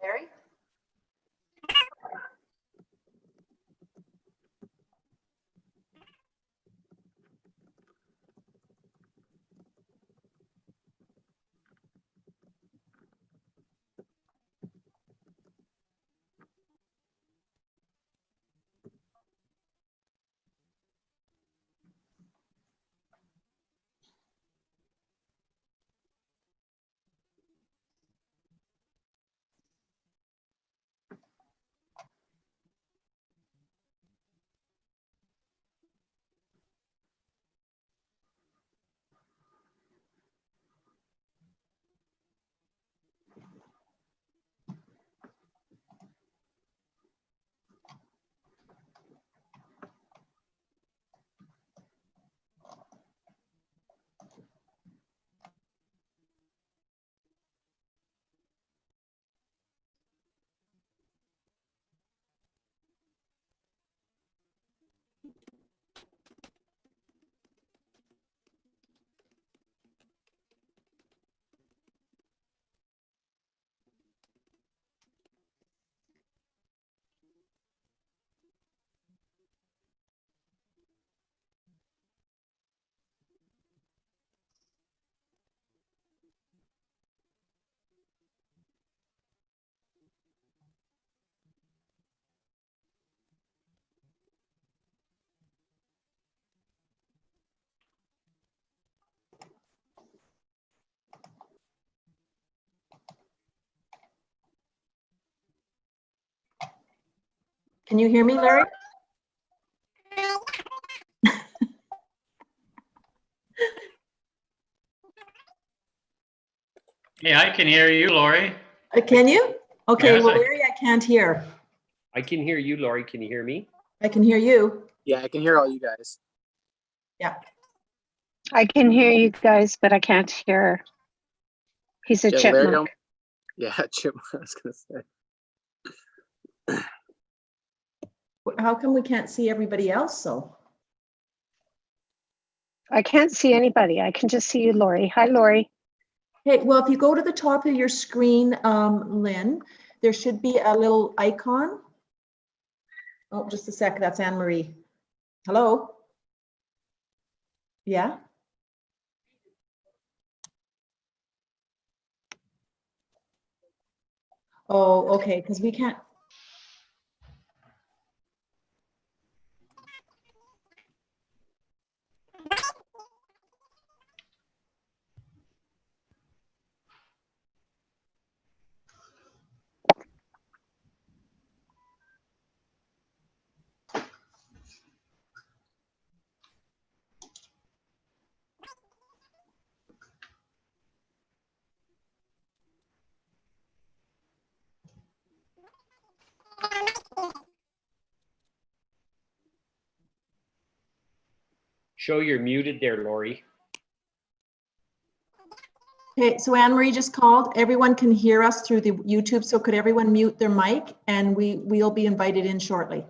Larry? Can you hear me, Larry? Yeah, I can hear you, Lori. Can you? Okay, Yes, well, Larry, I can't hear. I can hear you, Lori. Can you hear me? I can hear you. Yeah, I can hear all you guys. Yeah. I can hear you guys, but I can't hear. He's a Yeah, Larry, chipmunk. yeah, chipmunk, I was gonna say. How come we can't see everybody else, though? I can't see anybody. I can just see you, Lori. Hi, Lori. Hey, well, if you go to the top of your screen, Lynn, there should be a little icon. Oh, just a sec. That's Anne Marie. Hello? Yeah? Oh, okay, because we can't. Show you're muted there, Lori. Okay, so Anne Marie just called. Everyone can hear us through the YouTube, so could everyone mute their mic and we'll be invited in shortly.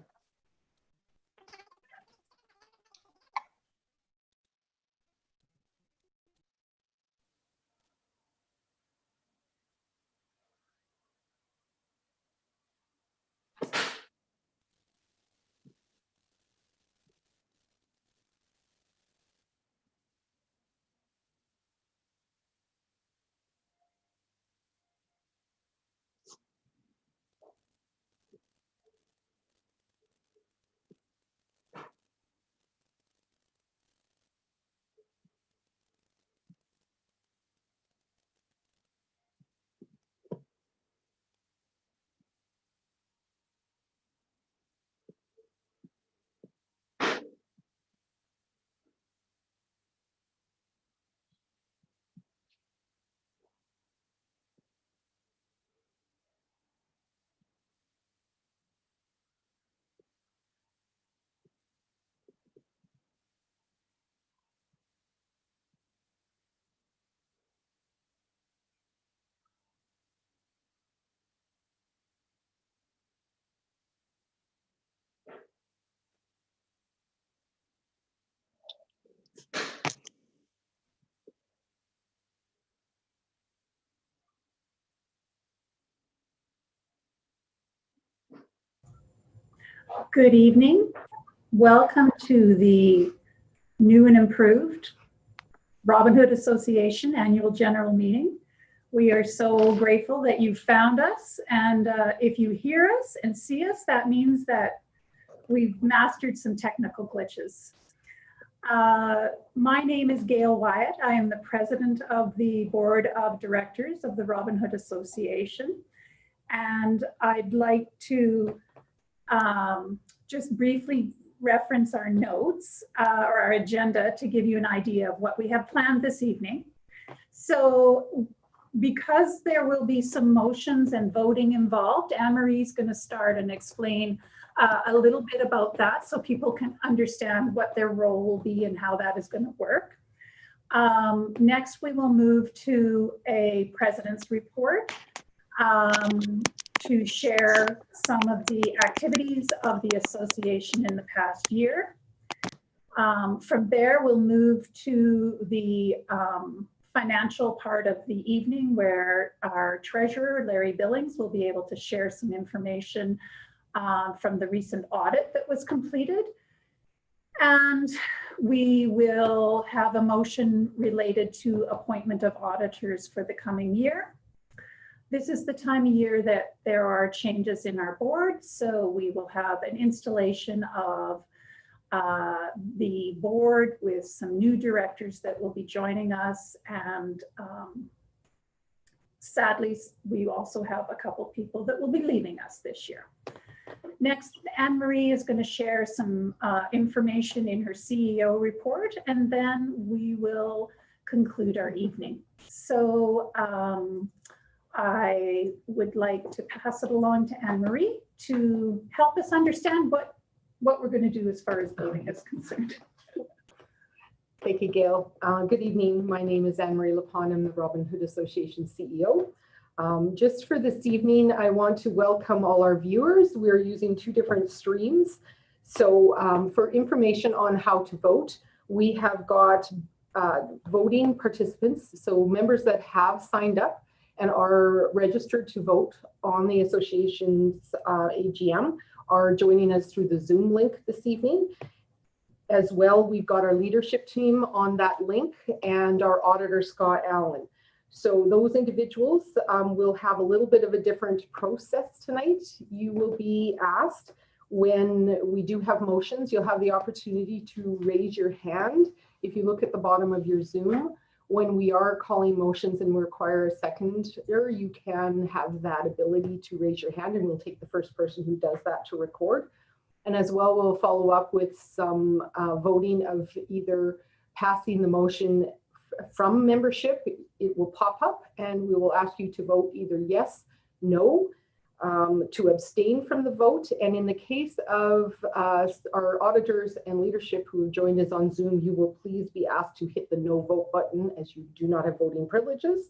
Good evening. Welcome to the new and improved Robin Hood Association Annual General Meeting. We are so grateful that you found us, and if you hear us and see us, that means that we've mastered some technical glitches. My name is Gail Wyatt. I am the president of the board of directors of the Robin Hood Association, and I'd like to just briefly reference our notes or our agenda to give you an idea of what we have planned this evening. So because there will be some motions and voting involved, Anne-Marie is going to start and explain a little bit about that so people can understand what their role will be and how that is going to work. Next, we will move to a president's report to share some of the activities of the association in the past year. From there, we'll move to the financial part of the evening where our treasurer, Larry Billings, will be able to share some information from the recent audit that was completed. And we will have a motion related to appointment of auditors for the coming year. This is the time of year that there are changes in our board, so we will have an installation of the board with some new directors that will be joining us, and sadly, we also have a couple people that will be leaving us this year. Next, Anne-Marie is going to share some information in her CEO report, and then we will conclude our evening. So I would like to pass it along to Anne-Marie to help us understand what we're going to do as far as voting is concerned. Thank you, Gail. Good evening. My name is Anne-Marie Lapon. I'm the Robin Hood Association CEO. Just for this evening, I want to welcome all our viewers. We're using two different streams. So for information on how to vote, we have got voting participants, so members that have signed up and are registered to vote on the association's AGM are joining us through the Zoom link this evening. As well, we've got our leadership team on that link and our auditor, Scott Allen. So those individuals will have a little bit of a different process tonight. You will be asked when we do have motions, you'll have the opportunity to raise your hand. If you look at the bottom of your Zoom, when we are calling motions and we require a seconder, you can have that ability to raise your hand, and we'll take the first person who does that to record. And as well, we'll follow up with some voting of either passing the motion from membership. It will pop up and we will ask you to vote either yes, no, to abstain from the vote. And in the case of our auditors and leadership who have joined us on Zoom, you will please be asked to hit the no vote button as you do not have voting privileges.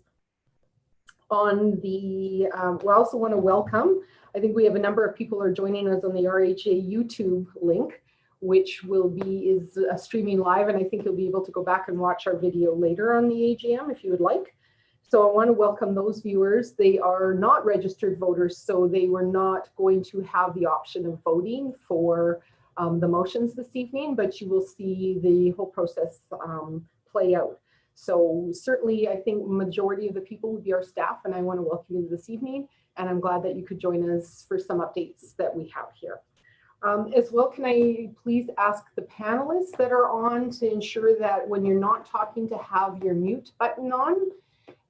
On the, we also want to welcome, I think we have a number of people are joining us on the RHA YouTube link, which is streaming live, and I think you'll be able to go back and watch our video later on the AGM if you would like. So I want to welcome those viewers. They are not registered voters, so they were not going to have the option of voting for the motions this evening, but you will see the whole process play out. So certainly I think majority of the people will be our staff, and I want to welcome you this evening, and I'm glad that you could join us for some updates that we have here. As well, can I please ask the panelists that are on to ensure that when you're not talking to have your mute button on,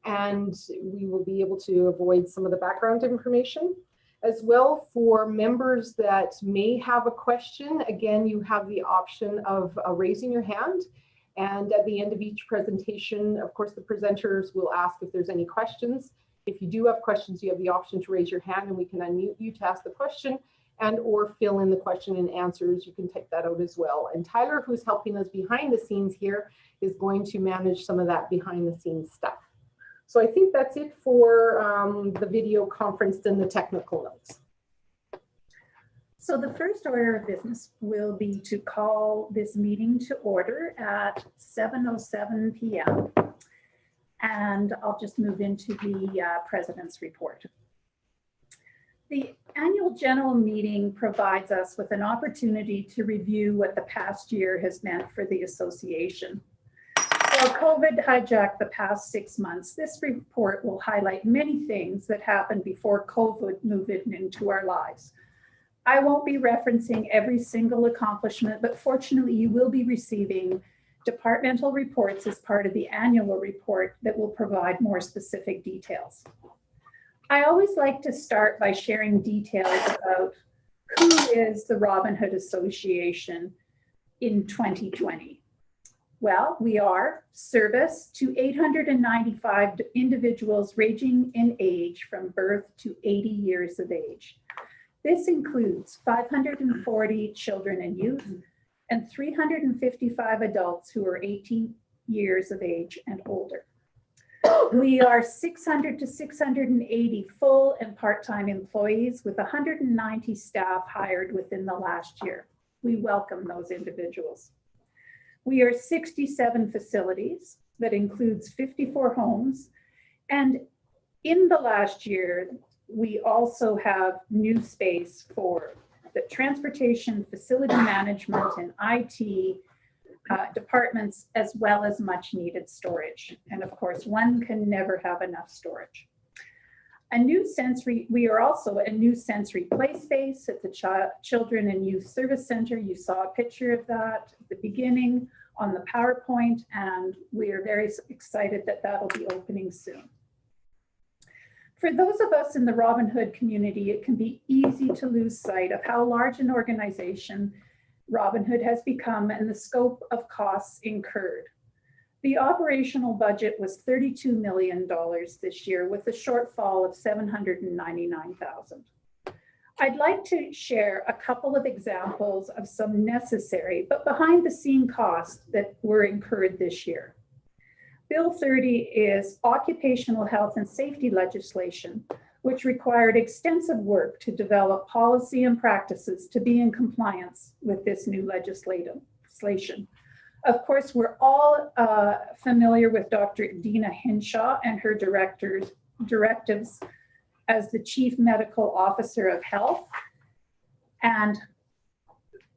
and we will be able to avoid some of the background information. As well, for members that may have a question, again, you have the option of raising your hand. And at the end of each presentation, of course, the presenters will ask if there's any questions. If you do have questions, you have the option to raise your hand and we can unmute you to ask the question and or fill in the question and answers. You can type that out as well. And Tyler, who's helping us behind the scenes here, is going to manage some of that behind the scenes stuff. So I think that's it for the video conference and the technical notes. So the first order of business will be to call this meeting to order at 7:07 p.m. And I'll just move into the president's report. The annual general meeting provides us with an opportunity to review what the past year has meant for the association. While COVID hijacked the past 6 months, this report will highlight many things that happened before COVID moved into our lives. I won't be referencing every single accomplishment, but fortunately you will be receiving departmental reports as part of the annual report that will provide more specific details. I always like to start by sharing details about who is the Robin Hood Association in 2020. Well, we are service to 895 individuals ranging in age from birth to 80 years of age. This includes 540 children and youth and 355 adults who are 18 years of age and older. We are 600 to 680 full and part-time employees with 190 staff hired within the last year. We welcome those individuals. We are 67 facilities that includes 54 homes. And in the last year, we also have new space for the transportation, facility management, and IT departments, as well as much needed storage. And of course, one can never have enough storage. We are also a new sensory play space at the Children and Youth Service Center. You saw a picture of that at the beginning on the PowerPoint, and we are very excited that that'll be opening soon. For those of us in the Robin Hood community, it can be easy to lose sight of how large an organization Robin Hood has become and the scope of costs incurred. The operational budget was $32 million this year with a shortfall of $799,000. I'd like to share a couple of examples of some necessary but behind the scene costs that were incurred this year. Bill 30 is occupational health and safety legislation, which required extensive work to develop policy and practices to be in compliance with this new legislation. Of course, we're all familiar with Dr. Dina Hinshaw and her directives as the Chief Medical Officer of Health. And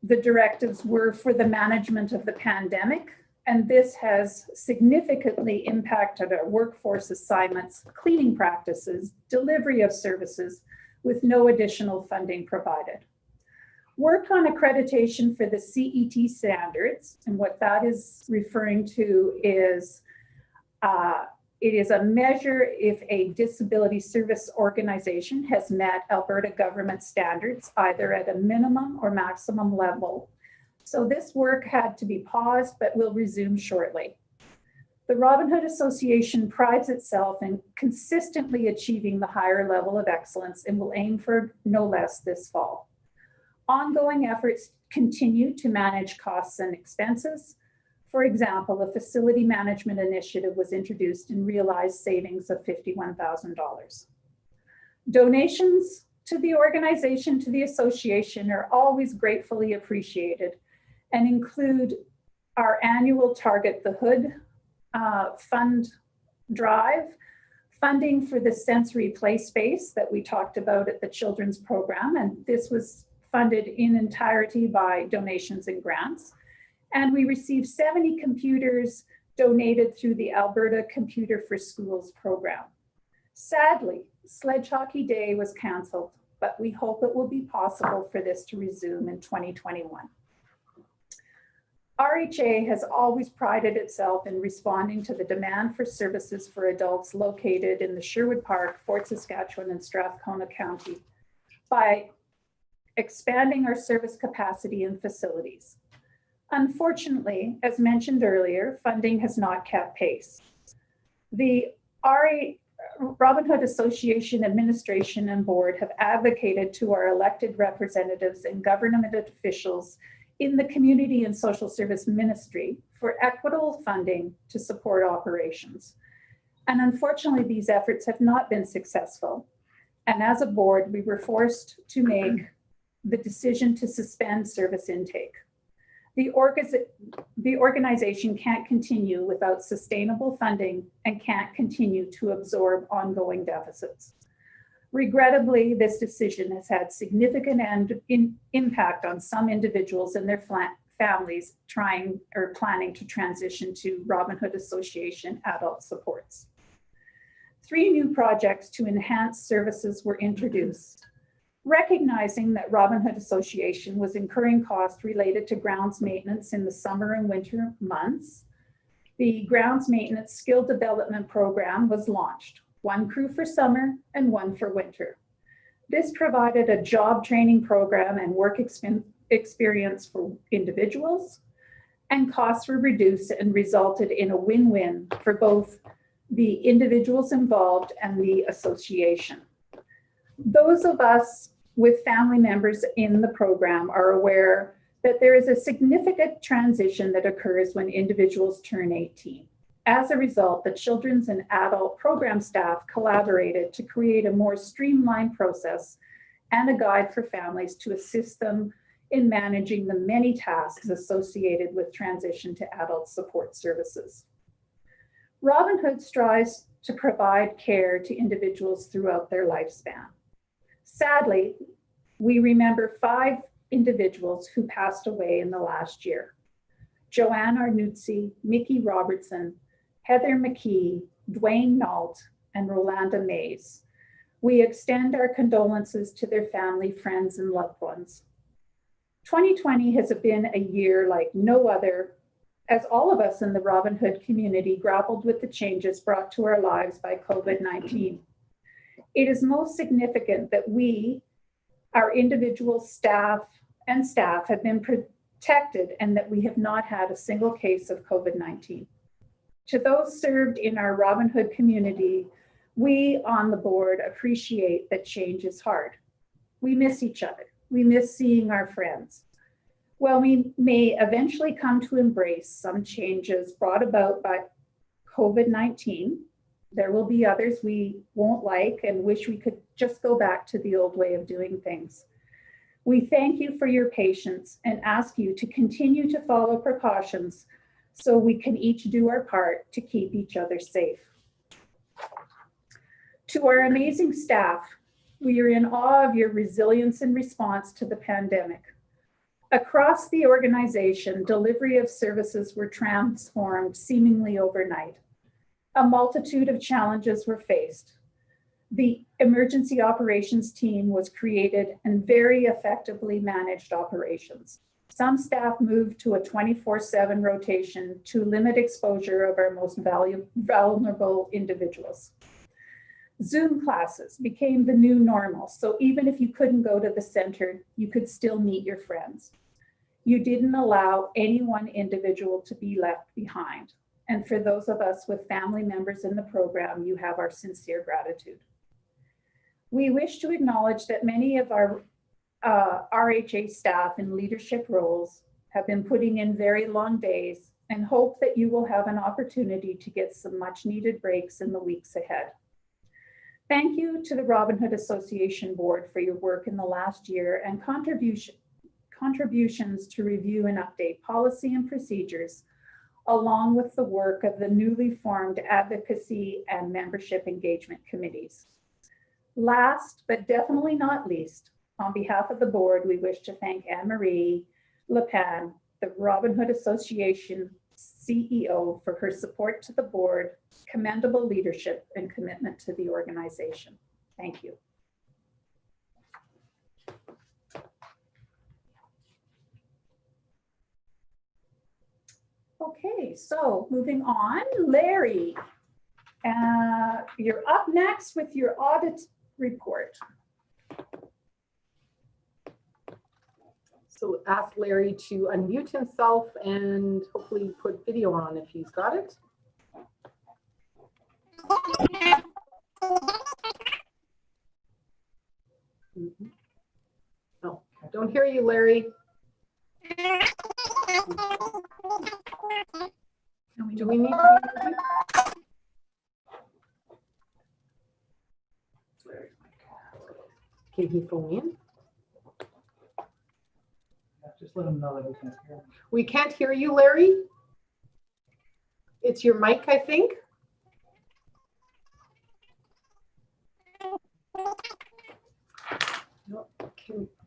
the directives were for the management of the pandemic. And this has significantly impacted our workforce assignments, cleaning practices, delivery of services with no additional funding provided. Work on accreditation for the CET standards, and what that is referring to is it is a measure if a disability service organization has met Alberta government standards, either at a minimum or maximum level. So this work had to be paused, but will resume shortly. The Robin Hood Association prides itself in consistently achieving the higher level of excellence and will aim for no less this fall. Ongoing efforts continue to manage costs and expenses. For example, a facility management initiative was introduced and realized savings of $51,000. Donations to the organization, to the association, are always gratefully appreciated and include our annual Target the Hood fund drive, funding for the sensory play space that we talked about at the children's program, and this was funded in entirety by donations and grants. And we received 70 computers donated through the Alberta Computer for Schools program. Sadly, Sledge Hockey Day was canceled, but we hope it will be possible for this to resume in 2021. RHA has always prided itself in responding to the demand for services for adults located in the Sherwood Park, Fort Saskatchewan, and Strathcona County by expanding our service capacity and facilities. Unfortunately, as mentioned earlier, funding has not kept pace. The Robin Hood Association Administration and Board have advocated to our elected representatives and government officials in the Community and Social Service Ministry for equitable funding to support operations. And unfortunately, these efforts have not been successful. And as a board, we were forced to make the decision to suspend service intake. The organization can't continue without sustainable funding and can't continue to absorb ongoing deficits. Regrettably, this decision has had significant impact on some individuals and their families trying or planning to transition to Robin Hood Association adult supports. 3 new projects to enhance services were introduced. Recognizing that Robin Hood Association was incurring costs related to grounds maintenance in the summer and winter months, the grounds maintenance skill development program was launched. 1 crew for summer and 1 for winter. This provided a job training program and work experience for individuals, and costs were reduced and resulted in a win-win for both the individuals involved and the association. Those of us with family members in the program are aware that there is a significant transition that occurs when individuals turn 18. As a result, the children's and adult program staff collaborated to create a more streamlined process and a guide for families to assist them in managing the many tasks associated with transition to adult support services. Robin Hood strives to provide care to individuals throughout their lifespan. Sadly, we remember 5 individuals who passed away in the last year. Joanne Arnuzzi, Mickey Robertson, Heather McKee, Dwayne Nault, and Rolanda Mays. We extend our condolences to their family, friends, and loved ones. 2020 has been a year like no other, as all of us in the Robin Hood community grappled with the changes brought to our lives by COVID-19. It is most significant that we, our individual staff, have been protected and that we have not had a single case of COVID-19. To those served in our Robin Hood community, we on the board appreciate that change is hard. We miss each other. We miss seeing our friends. While we may eventually come to embrace some changes brought about by COVID-19, there will be others we won't like and wish we could just go back to the old way of doing things. We thank you for your patience and ask you to continue to follow precautions so we can each do our part to keep each other safe. To our amazing staff, we are in awe of your resilience and response to the pandemic. Across the organization, delivery of services were transformed seemingly overnight. A multitude of challenges were faced. The emergency operations team was created and very effectively managed operations. Some staff moved to a 24/7 rotation to limit exposure of our most vulnerable individuals. Zoom classes became the new normal, so even if you couldn't go to the center, you could still meet your friends. You didn't allow any one individual to be left behind. And for those of us with family members in the program, you have our sincere gratitude. We wish to acknowledge that many of our RHA staff in leadership roles have been putting in very long days and hope that you will have an opportunity to get some much needed breaks in the weeks ahead. Thank you to the Robin Hood Association Board for your work in the last year and contributions to review and update policy and procedures, along with the work of the newly formed advocacy and membership engagement committees. Last, but definitely not least, on behalf of the board, we wish to thank Anne-Marie Lepan, the Robin Hood Association CEO, for her support to the board, commendable leadership, and commitment to the organization. Thank you. Okay, so moving on, Larry, you're up next with your audit report. So ask Larry to unmute himself and hopefully put video on if he's got it. Oh, I don't hear you, Larry. Do we need to be Can he phone in? Just let them know that we can't hear them. We can't hear you, Larry. It's your mic, I think.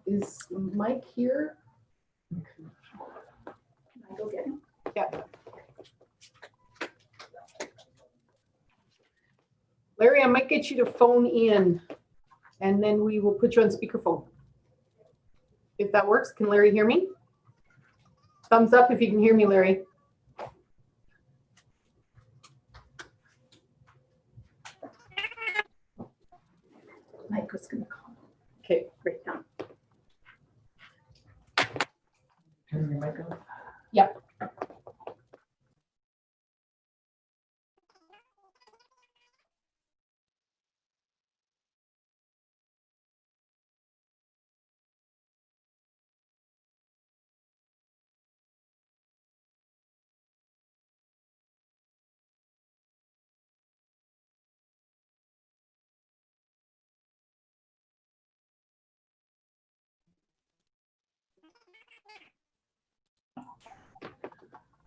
Is Mike here? Can I go get him? Yeah. Larry, I might get you to phone in and then we will put you on speakerphone. If that works, can Larry hear me? Thumbs up if you can hear me, Larry. Mike was gonna call. Okay. Right now. Turn your mic on.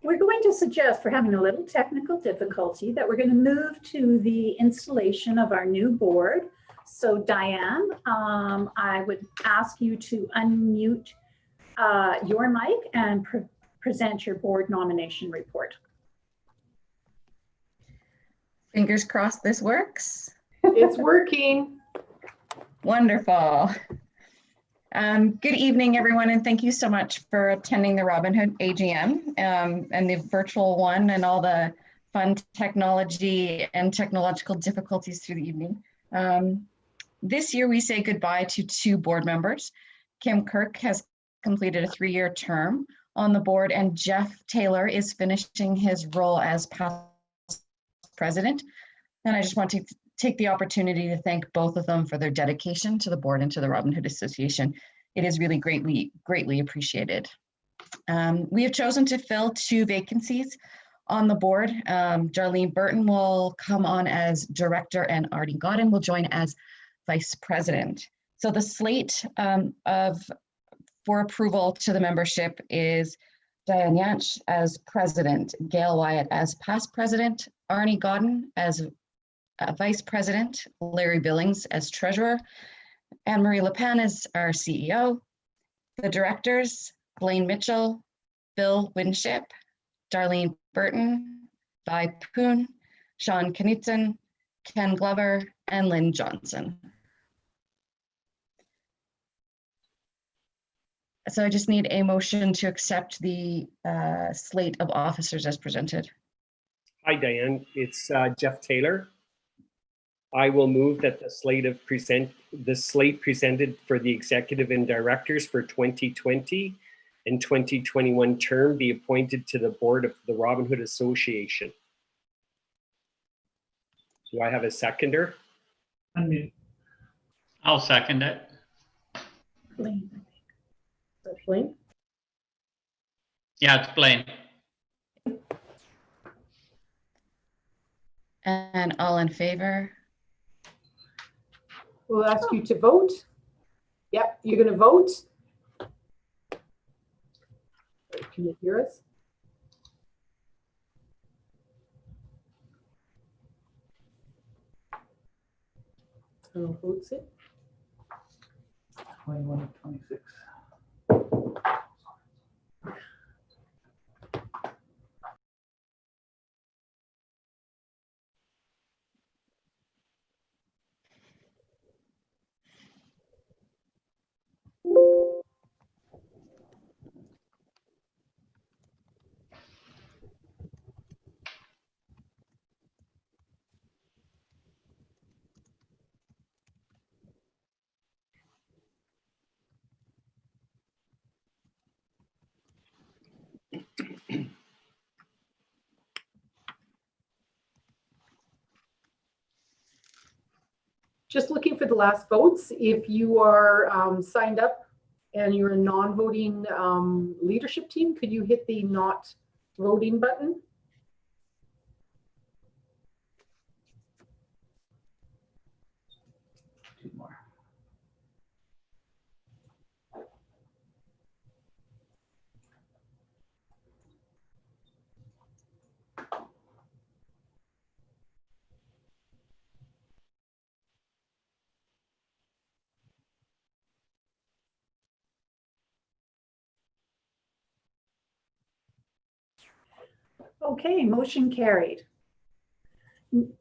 We're going to suggest, for having a little technical difficulty, that we're going to move to the installation of our new board. So Diane, I would ask you to unmute your mic and present your board nomination report. Fingers crossed this works. It's working. Wonderful. Good evening, everyone, and thank you so much for attending the Robin Hood AGM and the virtual one and all the fun technology and technological difficulties through the evening. This year, we say goodbye to 2 board members. Kim Kirk has completed a 3-year term on the board, and Jeff Taylor is finishing his role as past president. And I just want to take the opportunity to thank both of them for their dedication to the board and to the Robin Hood Association. It is really greatly appreciated. We have chosen to fill 2 vacancies on the board. Darlene Burton will come on as director and Artie Godden will join as vice president. So the slate for approval to the membership is Diane Yanch as president, Gail Wyatt as past president, Arnie Godden as vice president, Larry Billings as treasurer, Anne-Marie Lepan as our CEO. The directors, Blaine Mitchell, Bill Winship, Darlene Burton, Vi Poon, Sean Knutson, Ken Glover, and Lynn Johnson. So I just need a motion to accept the slate of officers as presented. Hi, Diane. It's Jeff Taylor. I will move that the slate presented for the executive and directors for 2020 and 2021 term be appointed to the board of the Robin Hood Association. Do I have a seconder? Unmute. I'll second it. Blaine. Blaine? Yeah, it's Blaine. And all in favor? We'll ask you to vote. Yep, you're going to vote. Can you hear us? Votes it. 21 of 26. Just looking for the last votes. If you are signed up and you're a non-voting leadership team, could you hit the not voting button? Two more. Okay, motion carried.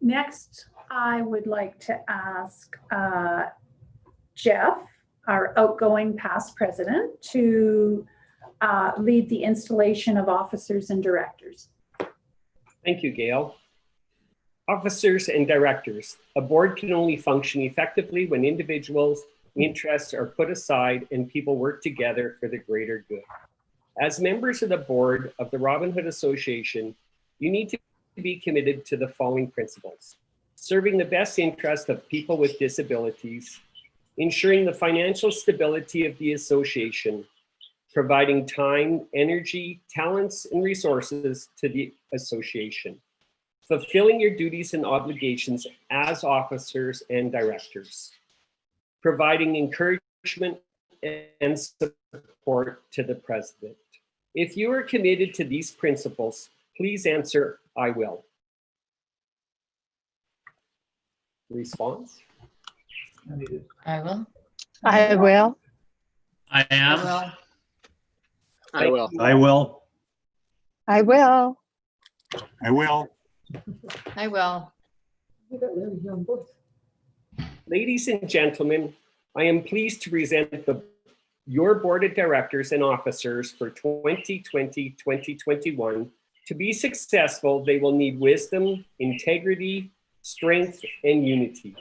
Next, I would like to ask Jeff, our outgoing past president, to lead the installation of officers and directors. Thank you, Gail. Officers and directors. A board can only function effectively when individuals' interests are put aside and people work together for the greater good. As members of the board of the Robin Hood Association, you need to be committed to the following principles: serving the best interest of people with disabilities, ensuring the financial stability of the association, providing time, energy, talents, and resources to the association, fulfilling your duties and obligations as officers and directors, providing encouragement and support to the president. If you are committed to these principles, please answer, I will. Response? I will. I will. I am. I will. you. I will. I will. I will. I will. We got Larry here on board. Ladies and gentlemen, I am pleased to present your board of directors and officers for 2020-2021. To be successful, they will need wisdom, integrity, strength, and unity.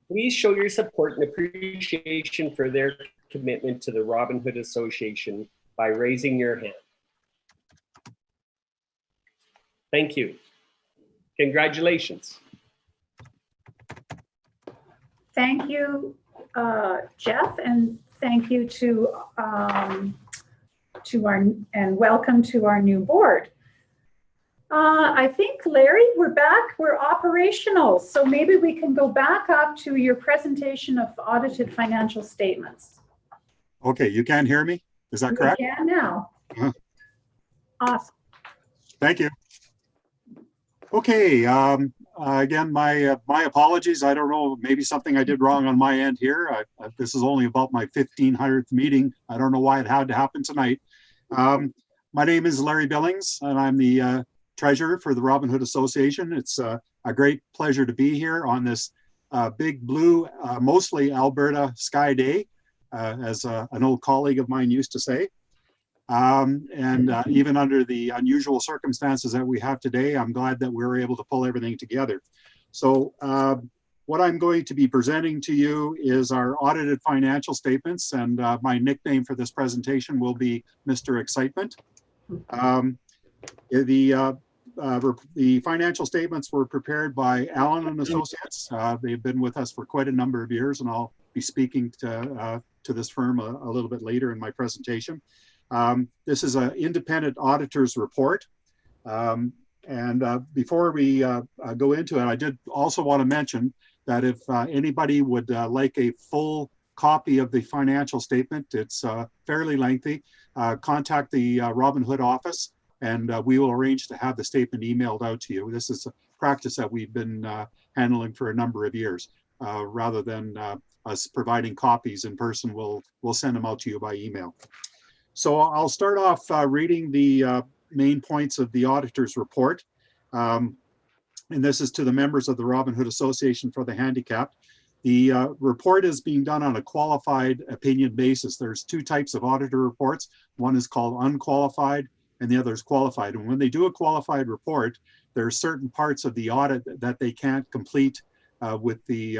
Please show your support and appreciation for their commitment to the Robin Hood Association by raising your hand. Thank you. Congratulations. Thank you, Jeff, and thank you to welcome to our new board. I think, Larry, we're back, we're operational. So maybe we can go back up to your presentation of audited financial statements. Okay, you can hear me? Is that correct? We can now. Awesome. Thank you. Okay, again, my apologies. I don't know, maybe something I did wrong on my end here. This is only about my 1500th meeting. I don't know why it had to happen tonight. My name is Larry Billings, and I'm the treasurer for the Robin Hood Association. It's a great pleasure to be here on this big blue, mostly Alberta sky day, as an old colleague of mine used to say. Even under the unusual circumstances that we have today, I'm glad that we're able to pull everything together. So what I'm going to be presenting to you is our audited financial statements, and my nickname for this presentation will be Mr. Excitement. The financial statements were prepared by Allen and Associates. They've been with us for quite a number of years, and I'll be speaking to this firm a little bit later in my presentation. This is an independent auditor's report. Before we go into it, I did also want to mention that if anybody would like a full copy of the financial statement, it's fairly lengthy, contact the Robin Hood office, and we will arrange to have the statement emailed out to you. This is a practice that we've been handling for a number of years. Rather than us providing copies in person, we'll send them out to you by email. So I'll start off reading the main points of the auditor's report. And this is to the members of the Robin Hood Association for the Handicapped. The report is being done on a qualified opinion basis. There's two types of auditor reports. One is called unqualified and the other is qualified. And when they do a qualified report, there are certain parts of the audit that they can't complete with the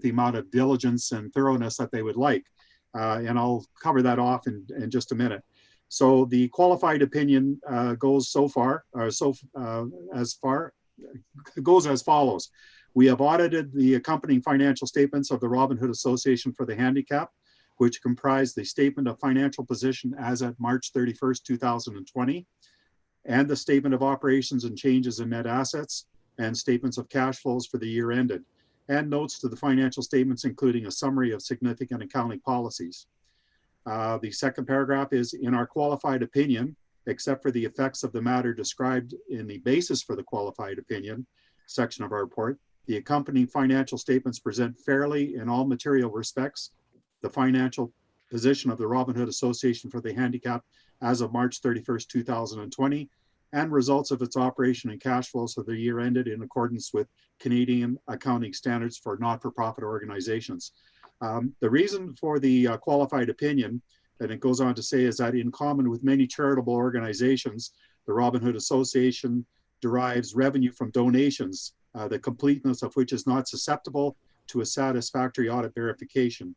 amount of diligence and thoroughness that they would like. And I'll cover that off in just a minute. So the qualified opinion goes as follows. We have audited the accompanying financial statements of the Robin Hood Association for the Handicapped, which comprise the statement of financial position as at March 31st, 2020, and the statement of operations and changes in net assets, and statements of cash flows for the year ended, and notes to the financial statements, including a summary of significant accounting policies. The second paragraph is, in our qualified opinion, except for the effects of the matter described in the basis for the qualified opinion section of our report, the accompanying financial statements present fairly in all material respects the financial position of the Robin Hood Association for the Handicapped as of March 31st, 2020, and results of its operation and cash flows for the year ended in accordance with Canadian accounting standards for not-for-profit organizations. The reason for the qualified opinion, and it goes on to say, is that in common with many charitable organizations, the Robin Hood Association derives revenue from donations, the completeness of which is not susceptible to a satisfactory audit verification.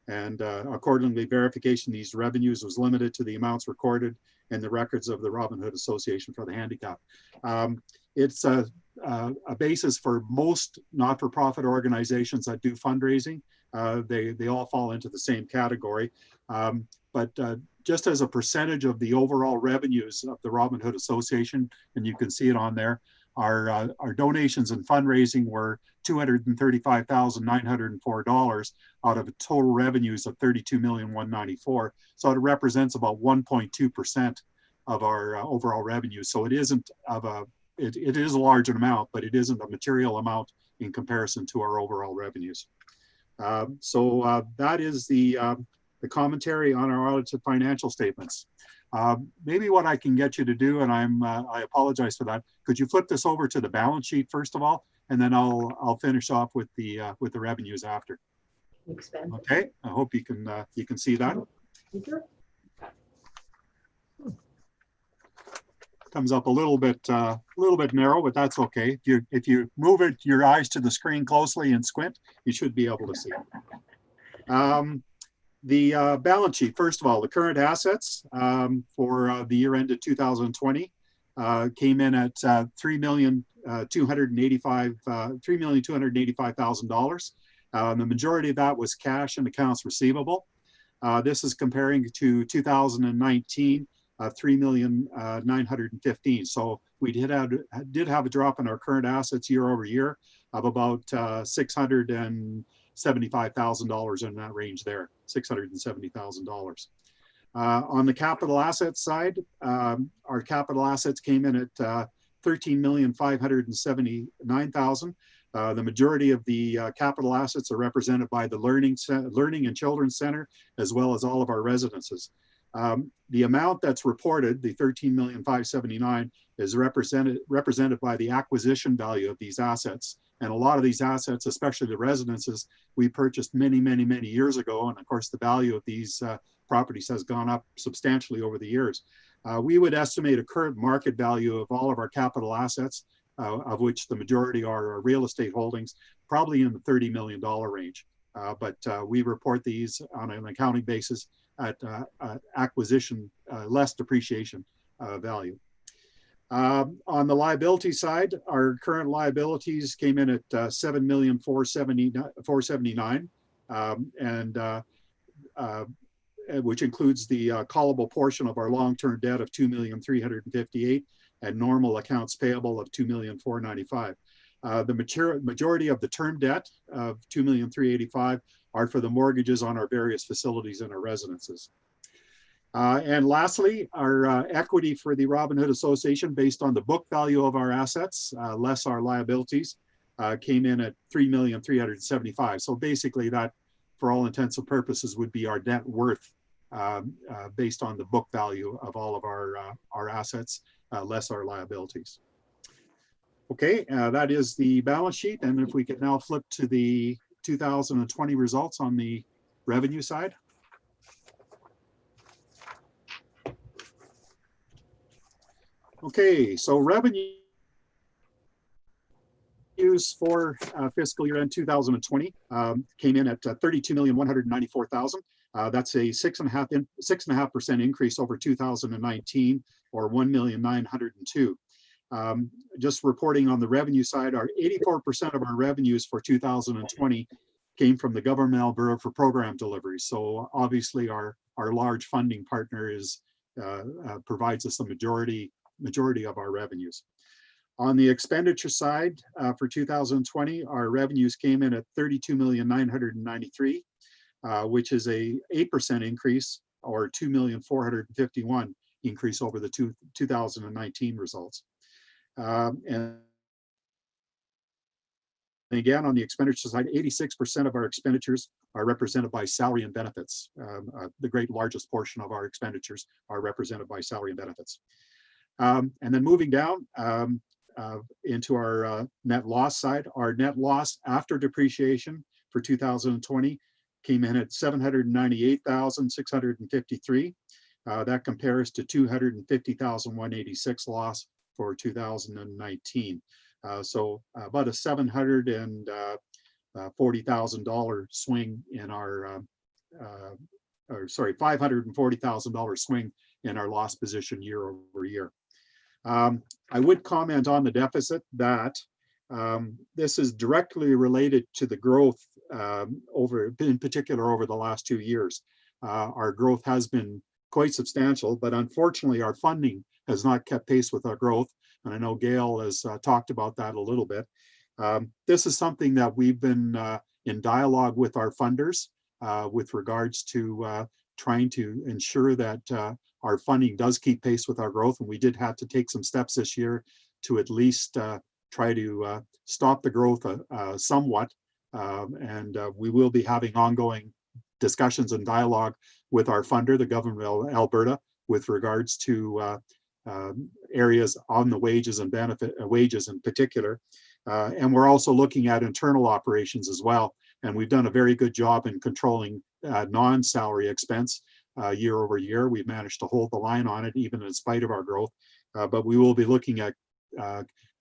And accordingly, verification of these revenues was limited to the amounts recorded in the records of the Robin Hood Association for the Handicapped. It's a basis for most not-for-profit organizations that do fundraising. They all fall into the same category. But just as a percentage of the overall revenues of the Robin Hood Association, and you can see it on there, our donations and fundraising were $235,904 out of total revenues of $32,194,000. So it represents about 1.2% of our overall revenue. So it isn't it is a large amount, but it isn't a material amount in comparison to our overall revenues. So that is the commentary on our audited financial statements. Maybe what I can get you to do, and I apologize for that, could you flip this over to the balance sheet first of all, and then I'll finish off with the revenues after. Expand. Okay, I hope you can see that. Comes up a little bit narrow, but that's okay. If you move your eyes to the screen closely and squint, you should be able to see it. The balance sheet, first of all, the current assets for the year ended 2020 came in at $3,285,000. The majority of that was cash and accounts receivable. This is comparing to 2019, $3,915,000. So we did have a drop in our current assets year over year of about $675,000 in that range there, $670,000. On the capital asset side, our capital assets came in at $13,579,000. The majority of the capital assets are represented by the Learning and Children's Center, as well as all of our residences. The amount that's reported, the $13,579,000, is represented by the acquisition value of these assets. And a lot of these assets, especially the residences, we purchased many, many, many years ago. And of course, the value of these properties has gone up substantially over the years. We would estimate a current market value of all of our capital assets, of which the majority are our real estate holdings, probably in the $30 million range. But we report these on an accounting basis at acquisition, less depreciation value. On the liability side, our current liabilities came in at $7,479,000, which includes the callable portion of our long-term debt of $2,358,000 and normal accounts payable of $2,495,000. The majority of the term debt of $2,385,000 are for the mortgages on our various facilities and our residences. And lastly, our equity for the Robin Hood Association, based on the book value of our assets, less our liabilities, came in at $3,375,000. So basically that, for all intents and purposes, would be our net worth based on the book value of all of our assets, less our liabilities. Okay, that is the balance sheet. And if we could now flip to the 2020 results on the revenue side. Okay, so revenues for fiscal year end 2020 came in at $32,194,000. That's a 6.5% increase over 2019, or $1,902,000. Just reporting on the revenue side, our 84% of our revenues for 2020 came from the Governmental Bureau for Program Delivery. So obviously our large funding partner provides us the majority of our revenues. On the expenditure side, for 2020, our revenues came in at $32,993,000, which is a 8% increase, or $2,451,000 increase over the 2019 results. And again, on the expenditure side, 86% of our expenditures are represented by salary and benefits. The largest portion of our expenditures are represented by salary and benefits. And then moving down into our net loss side, our net loss after depreciation for 2020 came in at 798,653. That compares to 250,186 loss for 2019. So about a $740,000 swing in our, or sorry, $540,000 swing in our loss position year over year. I would comment on the deficit that this is directly related to the growth in particular over the last 2 years. Our growth has been quite substantial, but unfortunately our funding has not kept pace with our growth. And I know Gail has talked about that a little bit. This is something that we've been in dialogue with our funders with regards to trying to ensure that our funding does keep pace with our growth. And we did have to take some steps this year to at least try to stop the growth somewhat. And we will be having ongoing discussions and dialogue with our funder, the government of Alberta, with regards to areas on the wages and wages in particular. And we're also looking at internal operations as well. And we've done a very good job in controlling non-salary expense year over year. We've managed to hold the line on it, even in spite of our growth. But we will be looking at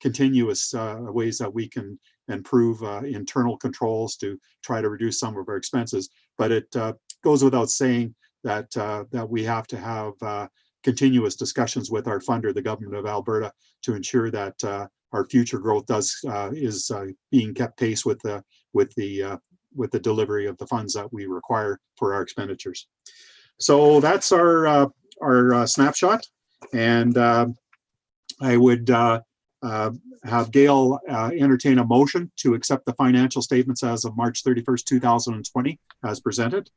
continuous ways that we can improve internal controls to try to reduce some of our expenses. But it goes without saying that that we have to have continuous discussions with our funder, the government of Alberta, to ensure that our future growth is being kept pace with the delivery of the funds that we require for our expenditures. So that's our snapshot, and I would have Gail entertain a motion to accept the financial statements as of March 31st, 2020, as presented.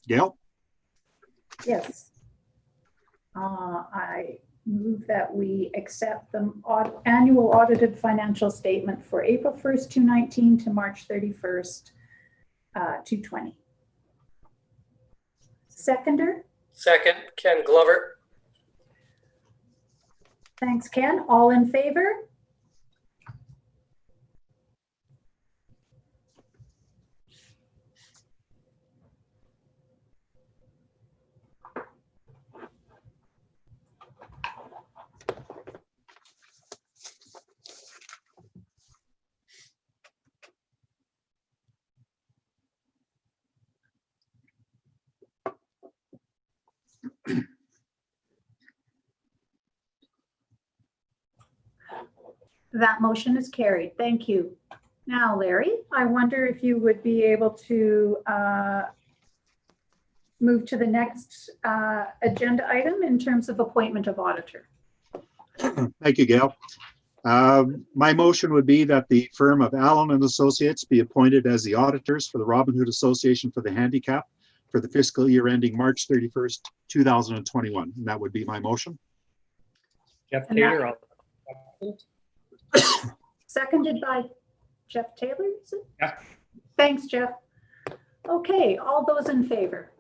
Gail? Yes. I move that we accept the annual audited financial statement for April 1st, 2019 to March 31st, 2020. Seconder? Second, Ken Glover. Thanks, Ken. All in favor? That motion is carried. Thank you. Now, Larry, I wonder if you would be able to move to the next agenda item in terms of appointment of auditor. Thank you, Gail. My motion would be that the firm of Allen and Associates be appointed as the auditors for the Robin Hood Association for the Handicap for the fiscal year ending March 31st, 2021. And that would be my motion. Jeff Taylor. Seconded by Jeff Taylor, is it? Yeah. Thanks, Jeff. Okay, all those in favor?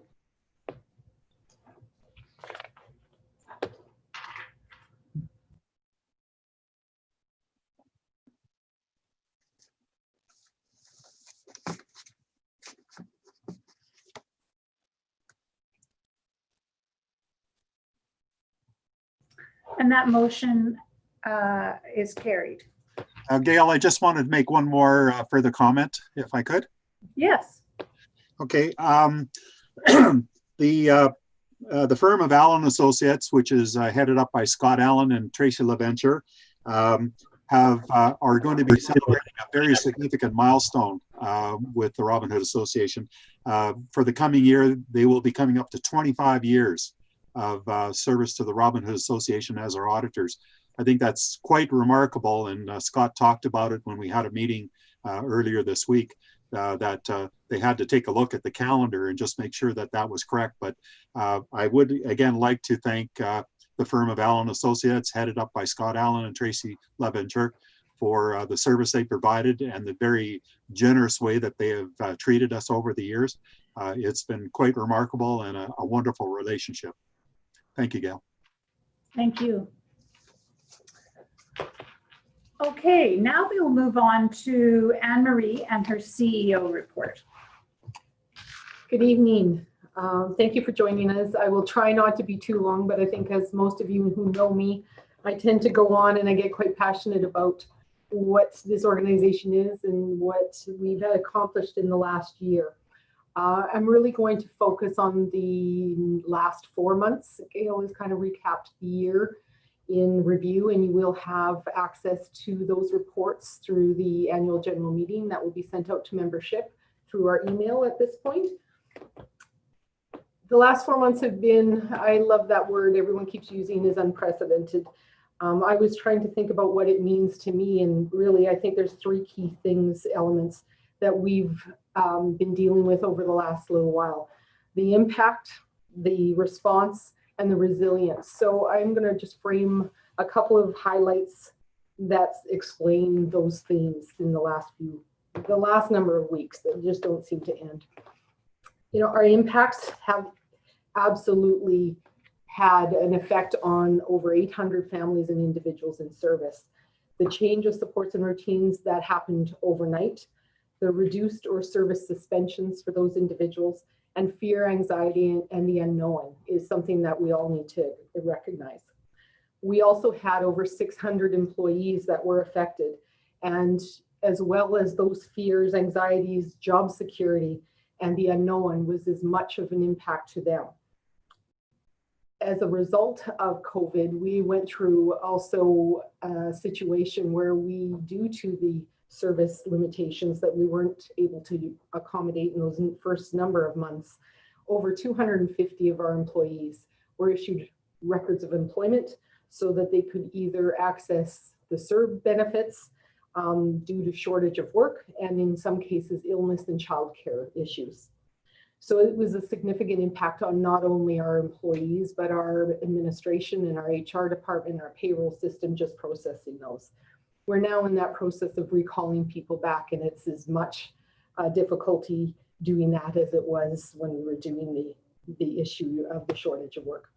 And that motion is carried. Gail, I just wanted to make one more further comment, if I could. Yes. Okay. The firm of Allen Associates, which is headed up by Scott Allen and Tracy LaVenture, are going to be celebrating a very significant milestone with the Robin Hood Association. For the coming year, they will be coming up to 25 years of service to the Robin Hood Association as our auditors. I think that's quite remarkable, and Scott talked about it when we had a meeting earlier this week, that they had to take a look at the calendar and just make sure that that was correct. But I would again like to thank the firm of Allen Associates, headed up by Scott Allen and Tracy LaVenture, for the service they provided and the very generous way that they have treated us over the years. It's been quite remarkable and a wonderful relationship. Thank you, Gail. Thank you. Okay, now we will move on to Anne Marie and her CEO report. Good evening. Thank you for joining us. I will try not to be too long, but I think as most of you who know me, I tend to go on and I get quite passionate about what this organization is and what we've accomplished in the last year. I'm really going to focus on the last 4 months. Gail has kind of recapped the year in review, and you will have access to those reports through the annual general meeting that will be sent out to membership through our email at this point. The last 4 months have been, I love that word everyone keeps using, is unprecedented. I was trying to think about what it means to me, and really I think there's 3 key elements that we've been dealing with over the last little while: the impact, the response, and the resilience. So I'm going to just frame a couple of highlights that explain those themes in the last number of weeks that just don't seem to end. You know, our impacts have absolutely had an effect on over 800 families and individuals in service. The change of supports and routines that happened overnight, the reduced or service suspensions for those individuals, and fear, anxiety, and the unknown is something that we all need to recognize. We also had over 600 employees that were affected, and as well as those fears, anxieties, job security, and the unknown was as much of an impact to them. As a result of COVID, we went through also a situation where we, due to the service limitations that we weren't able to accommodate in those first number of months, over 250 of our employees were issued records of employment so that they could either access the CERB benefits due to shortage of work, and in some cases illness and childcare issues. So it was a significant impact on not only our employees, but our administration and our HR department, our payroll system, just processing those. We're now in that process of recalling people back, and it's as much difficulty doing that as it was when we were doing the issue of the shortage of work.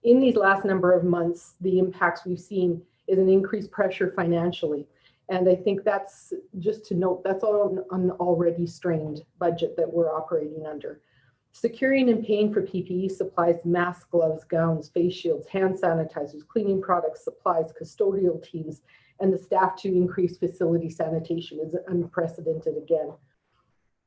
In these last number of months, the impacts we've seen is an increased pressure financially. And I think that's, just to note, that's all an already strained budget that we're operating under. Securing and paying for PPE supplies, masks, gloves, gowns, face shields, hand sanitizers, cleaning products, supplies, custodial teams, and the staff to increase facility sanitation is unprecedented again.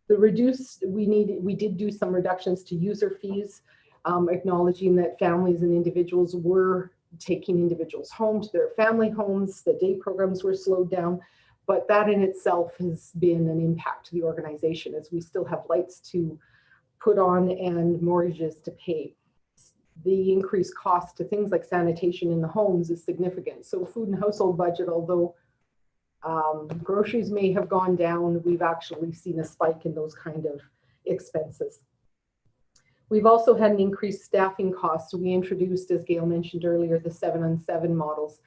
We did do some reductions to user fees, acknowledging that families and individuals were taking individuals home to their family homes. The day programs were slowed down, but that in itself has been an impact to the organization as we still have lights to put on and mortgages to pay. The increased cost to things like sanitation in the homes is significant. So food and household budget, although groceries may have gone down, we've actually seen a spike in those kind of expenses. We've also had an increased staffing cost. We introduced, as Gail mentioned earlier, the 7-on-7 models.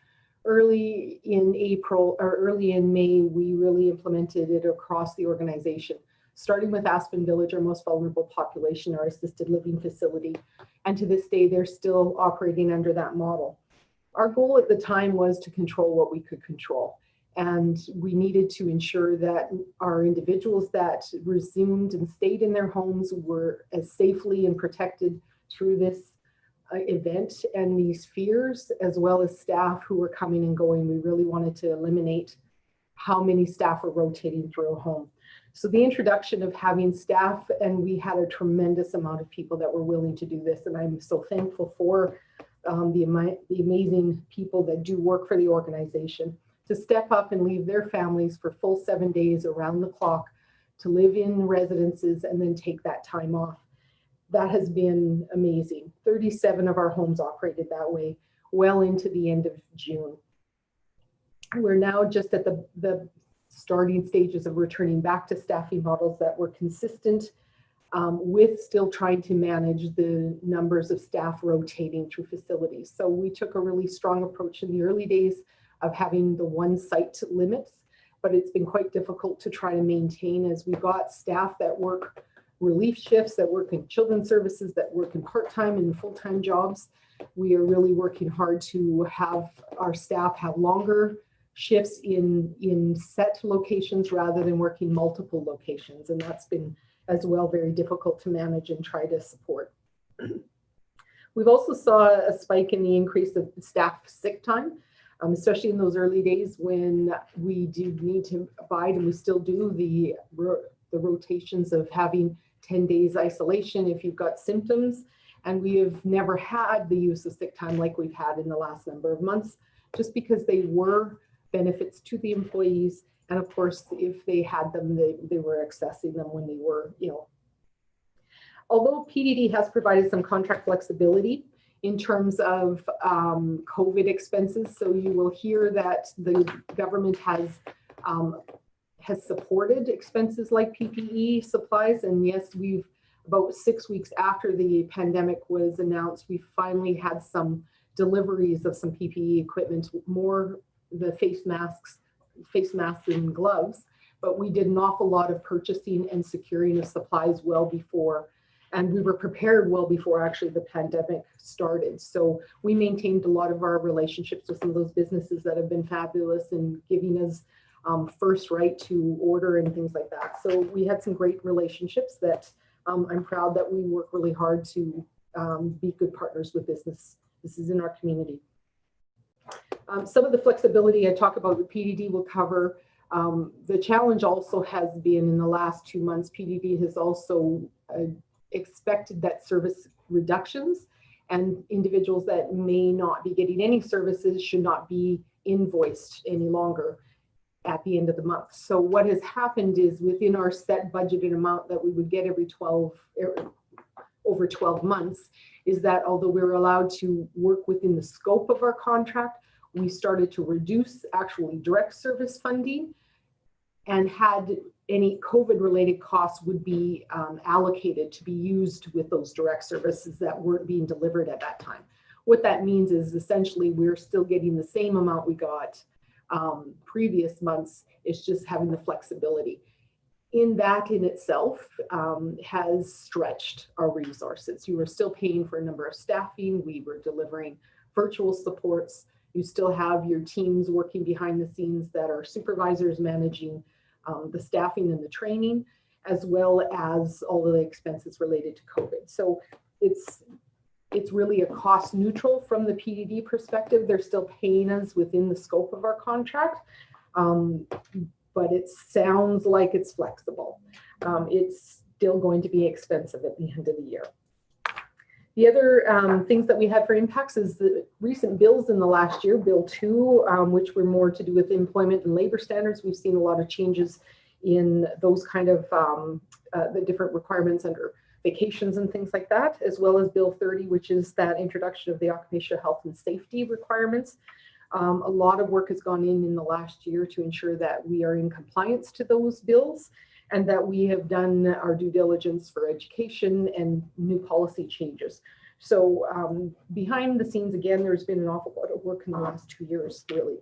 Early in April or early in May, we really implemented it across the organization, starting with Aspen Village, our most vulnerable population, our assisted living facility. And to this day, they're still operating under that model. Our goal at the time was to control what we could control. And we needed to ensure that our individuals that resumed and stayed in their homes were as safely and protected through this event and these fears, as well as staff who were coming and going. We really wanted to eliminate how many staff are rotating through a home. So the introduction of having staff, and we had a tremendous amount of people that were willing to do this. And I'm so thankful for the amazing people that do work for the organization, to step up and leave their families for full 7 days around the clock to live in residences and then take that time off. That has been amazing. 37 of our homes operated that way well into the end of June. We're now just at the starting stages of returning back to staffing models that were consistent with still trying to manage the numbers of staff rotating through facilities. So we took a really strong approach in the early days of having the one site limits, but it's been quite difficult to try to maintain as we've got staff that work relief shifts, that work in children's services, that work in part-time and full-time jobs. We are really working hard to have our staff have longer shifts in set locations rather than working multiple locations. And that's been as well very difficult to manage and try to support. We've also saw a spike in the increase of staff sick time, especially in those early days when we do need to abide, and we still do, the rotations of having 10 days isolation if you've got symptoms. And we have never had the use of sick time like we've had in the last number of months, just because they were benefits to the employees. And of course, if they had them, they were accessing them when they were ill. Although PDD has provided some contract flexibility in terms of COVID expenses, so you will hear that the government has supported expenses like PPE supplies. And yes, we've about 6 weeks after the pandemic was announced, we finally had some deliveries of some PPE equipment, more the face masks and gloves, but we did an awful lot of purchasing and securing of supplies well before, and we were prepared well before actually the pandemic started. So we maintained a lot of our relationships with some of those businesses that have been fabulous in giving us first right to order and things like that. So we had some great relationships that I'm proud that we work really hard to be good partners with businesses in our community. Some of the flexibility I talk about with PDD will cover. The challenge also has been in the last 2 months, PDD has also expected that service reductions and individuals that may not be getting any services should not be invoiced any longer at the end of the month. So what has happened is within our set budgeted amount that we would get over 12 months, is that although we were allowed to work within the scope of our contract, we started to reduce actually direct service funding, and had any COVID related costs would be allocated to be used with those direct services that weren't being delivered at that time. What that means is essentially we're still getting the same amount we got previous months. It's just having the flexibility. In that in itself has stretched our resources. You were still paying for a number of staffing. We were delivering virtual supports. You still have your teams working behind the scenes that are supervisors managing the staffing and the training, as well as all of the expenses related to COVID. So it's really a cost neutral from the PDD perspective. They're still paying us within the scope of our contract, but it sounds like it's flexible. It's still going to be expensive at the end of the year. The other things that we had for impacts is the recent bills in the last year, Bill 2, which were more to do with employment and labor standards. We've seen a lot of changes in those kind of the different requirements under vacations and things like that, as well as Bill 30, which is that introduction of the occupational health and safety requirements. A lot of work has gone in the last year to ensure that we are in compliance to those bills, and that we have done our due diligence for education and new policy changes. So behind the scenes, again, there's been an awful lot of work in the last 2 years, really.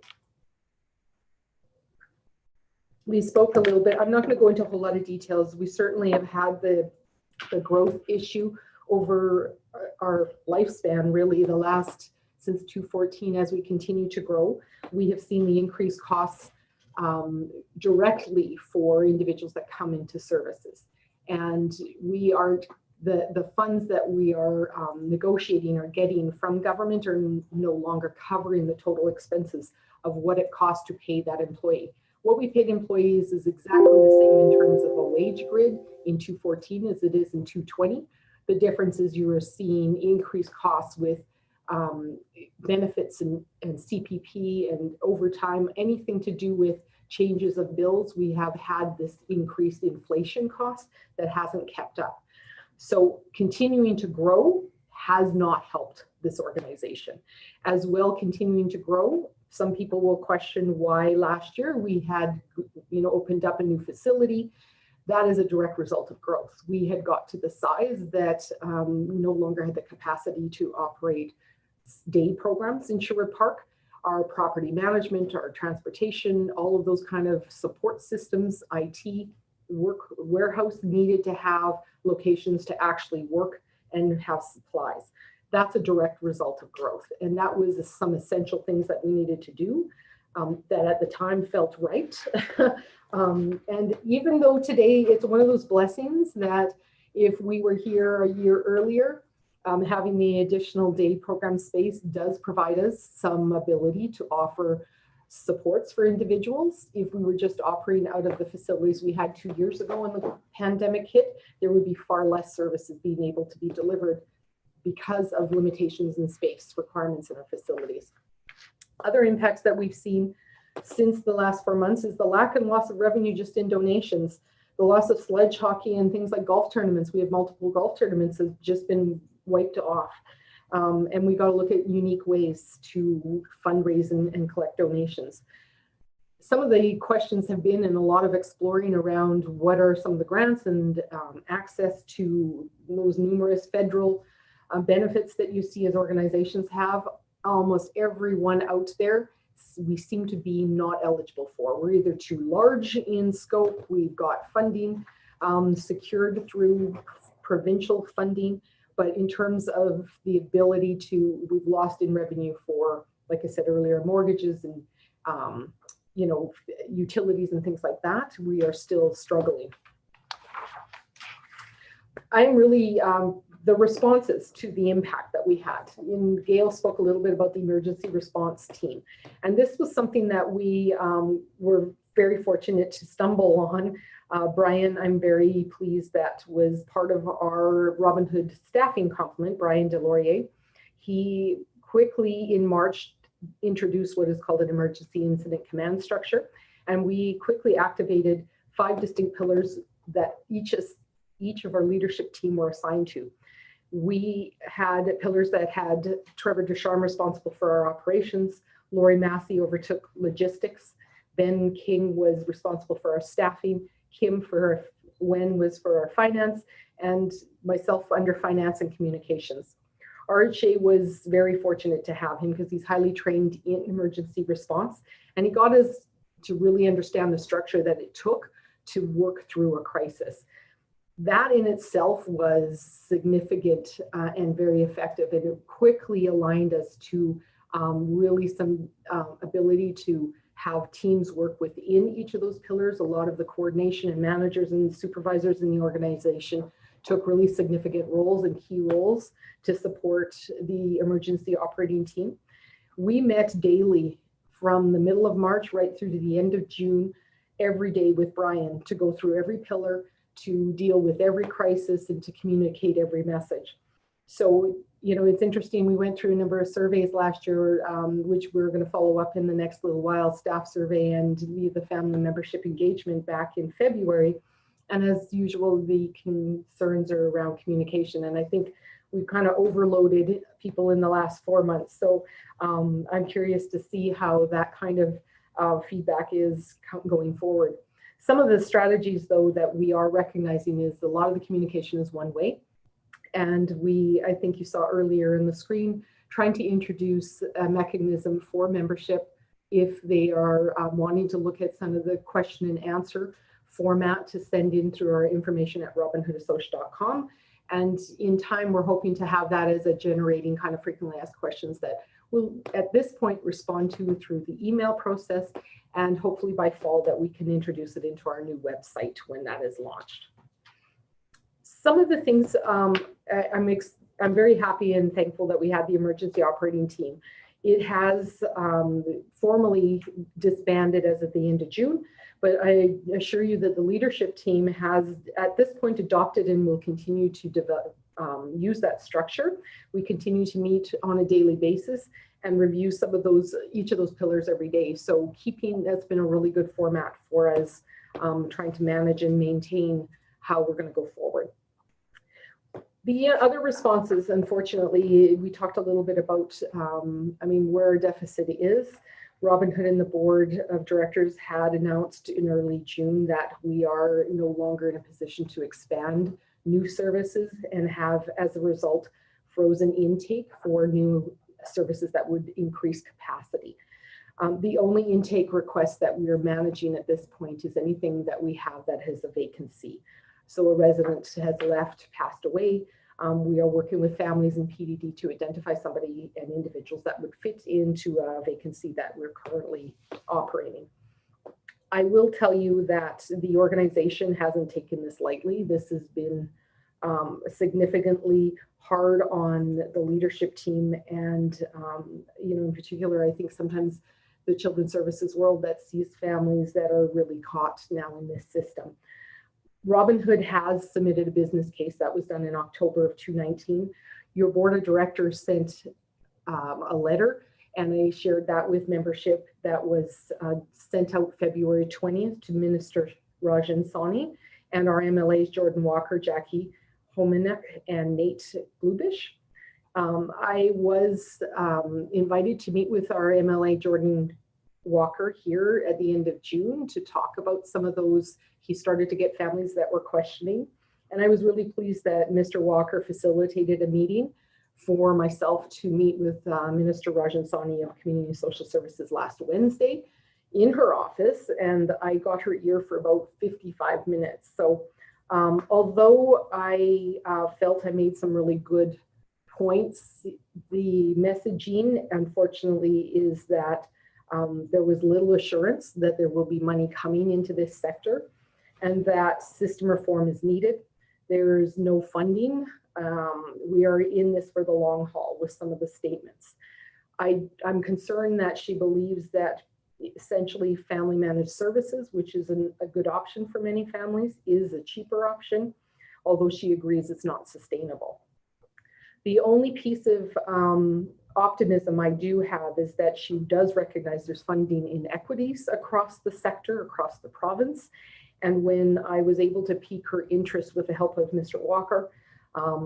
We spoke a little bit. I'm not going to go into a whole lot of details. We certainly have had the growth issue over our lifespan, really the last since 2014. As we continue to grow, we have seen the increased costs directly for individuals that come into services, and we aren't the funds that we are negotiating or getting from government are no longer covering the total expenses of what it costs to pay that employee. What we paid employees is exactly the same in terms of a wage grid in 2014 as it is in 2020. The difference is you are seeing increased costs with benefits and CPP and overtime, anything to do with changes of bills. We have had this increased inflation cost that hasn't kept up. So continuing to grow has not helped this organization. As well, continuing to grow, some people will question why last year we had, opened up a new facility. That is a direct result of growth. We had got to the size that no longer had the capacity to operate day programs in Sherwood Park. Our property management, our transportation, all of those kind of support systems, IT, warehouse needed to have locations to actually work and have supplies. That's a direct result of growth. And that was some essential things that we needed to do. that at the time felt right. And even though today it's one of those blessings that if we were here a year earlier, having the additional day program space does provide us some ability to offer supports for individuals. If we were just operating out of the facilities we had 2 years ago when the pandemic hit, there would be far less services being able to be delivered because of limitations in space requirements in our facilities. Other impacts that we've seen since the last 4 months is the lack and loss of revenue just in donations. The loss of sledge hockey and things like golf tournaments. We have multiple golf tournaments have just been wiped off. And we got to look at unique ways to fundraise and collect donations. Some of the questions have been, and a lot of exploring around what are some of the grants and access to those numerous federal benefits that you see as organizations have. Almost everyone out there we seem to be not eligible for. We're either too large in scope, we've got funding secured through provincial funding, but in terms of the ability to, we've lost in revenue for, like I said earlier, mortgages and you know, utilities and things like that. We are still struggling. I'm really the responses to the impact that we had. And Gail spoke a little bit about the emergency response team. And this was something that we were very fortunate to stumble on. Brian, I'm very pleased that was part of our Robin Hood staffing complement, Brian Delorier. He quickly in March introduced what is called an emergency incident command structure. And we quickly activated 5 distinct pillars that each of our leadership team were assigned to. We had pillars that had Trevor Ducharme responsible for our operations, Lori Massey overtook logistics, Ben King was responsible for our staffing, Kim Wen was for our finance, and myself under finance and communications. RHA was very fortunate to have him because he's highly trained in emergency response, and he got us to really understand the structure that it took to work through a crisis. That in itself was significant and very effective, and it quickly aligned us to really some ability to have teams work within each of those pillars. A lot of the coordination and managers and supervisors in the organization took really significant roles and key roles to support the emergency operating team. We met daily from the middle of March right through to the end of June, every day with Brian to go through every pillar, to deal with every crisis and to communicate every message. So, you know, it's interesting. We went through a number of surveys last year, which we're going to follow up in the next little while, staff survey and the family membership engagement back in February. And as usual, the concerns are around communication. And I think we've kind of overloaded people in the last 4 months. So I'm curious to see how that kind of feedback is going forward. Some of the strategies, though, that we are recognizing is a lot of the communication is one way. And I think you saw earlier in the screen, trying to introduce a mechanism for membership if they are wanting to look at some of the question and answer format to send in through our information at robinhoodassociate.com. And in time, we're hoping to have that as a generating kind of frequently asked questions that we'll at this point respond to through the email process. And hopefully by fall that we can introduce it into our new website when that is launched. Some of the things I'm very happy and thankful that we had the emergency operating team. It has formally disbanded as of the end of June, but I assure you that the leadership team has at this point adopted and will continue to develop, use that structure. We continue to meet on a daily basis and review some of those, each of those pillars every day. So that's been a really good format for us, trying to manage and maintain how we're going to go forward. The other responses, unfortunately, we talked a little bit about, where our deficit is. Robin Hood and the board of directors had announced in early June that we are no longer in a position to expand new services and have, as a result, frozen intake for new services that would increase capacity. The only intake request that we are managing at this point is anything that we have that has a vacancy. So a resident has left, passed away, We are working with families in PDD to identify somebody and individuals that would fit into a vacancy that we're currently operating. I will tell you that the organization hasn't taken this lightly. This has been significantly hard on the leadership team, and in particular, I think sometimes the children's services world that sees families that are really caught now in this system. Robin Hood has submitted a business case that was done in October of 2019. Your board of directors sent a letter, and I shared that with membership that was sent out February 20th to Minister Rajan Sawhney and our MLAs Jordan Walker, Jackie Homanek, and Nate Glubish. I was invited to meet with our MLA Jordan Walker here at the end of June to talk about some of those. He started to get families that were questioning, and I was really pleased that Mr. Walker facilitated a meeting for myself to meet with Minister Rajan Sawhney of Community and Social Services last Wednesday in her office, and I got her ear for about 55 minutes. So although I felt I made some really good points, the messaging, unfortunately, is that there was little assurance that there will be money coming into this sector and that system reform is needed. There's no funding. We are in this for the long haul with some of the statements. I'm concerned that she believes that essentially family managed services, which is a good option for many families, is a cheaper option, although she agrees it's not sustainable. The only piece of optimism I do have is that she does recognize there's funding inequities across the sector, across the province. And when I was able to pique her interest with the help of Mr. Walker,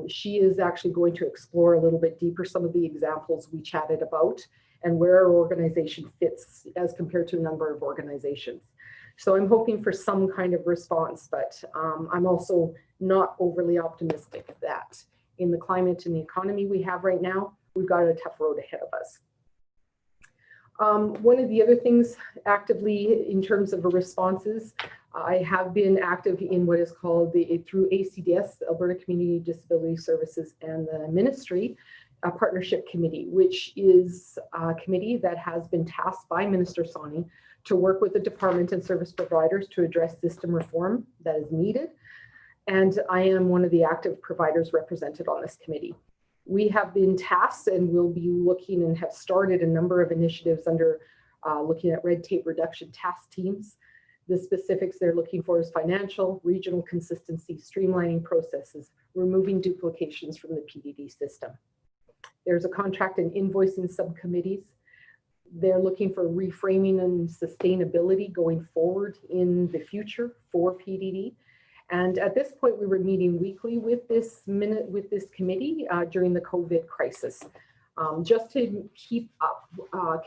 she is actually going to explore a little bit deeper some of the examples we chatted about and where our organization fits as compared to a number of organizations. So I'm hoping for some kind of response, but I'm also not overly optimistic that in the climate and the economy we have right now, we've got a tough road ahead of us. One of the other things actively in terms of responses, I have been active in what is called through ACDS, Alberta Community Disability Services, and the Ministry, a partnership committee, which is a committee that has been tasked by Minister Sawhney to work with the department and service providers to address system reform that is needed. And I am one of the active providers represented on this committee. We have been tasked and will be looking and have started a number of initiatives under looking at red tape reduction task teams. The specifics they're looking for is financial, regional consistency, streamlining processes, removing duplications from the PDD system. There's a contract and invoicing subcommittees. They're looking for reframing and sustainability going forward in the future for PDD. And at this point, we were meeting weekly with this committee during the COVID crisis, just to keep up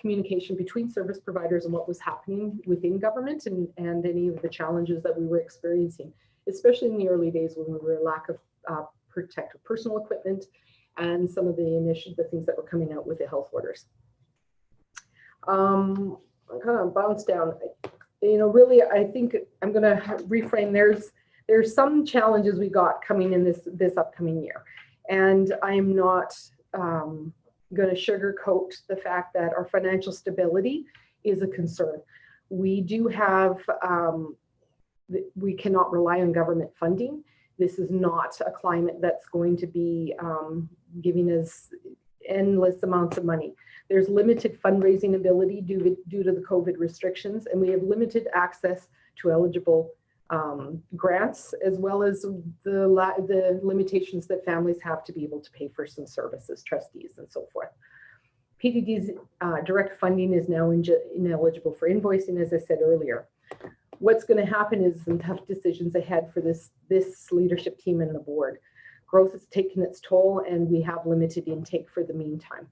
communication between service providers and what was happening within government and any of the challenges that we were experiencing, especially in the early days when we were a lack of protective personal equipment and some of the things that were coming out with the health orders. I kind of bounce down. Really, I think I'm going to reframe. There's some challenges we got coming in this upcoming year, and I am not going to sugarcoat the fact that our financial stability is a concern. We do have, we cannot rely on government funding. This is not a climate that's going to be giving us endless amounts of money. There's limited fundraising ability due to the COVID restrictions, and we have limited access to eligible grants, as well as the limitations that families have to be able to pay for some services, trustees, and so forth. PDD's direct funding is now ineligible for invoicing, as I said earlier. What's going to happen is some tough decisions ahead for this leadership team and the board. Growth has taken its toll, and we have limited intake for the meantime.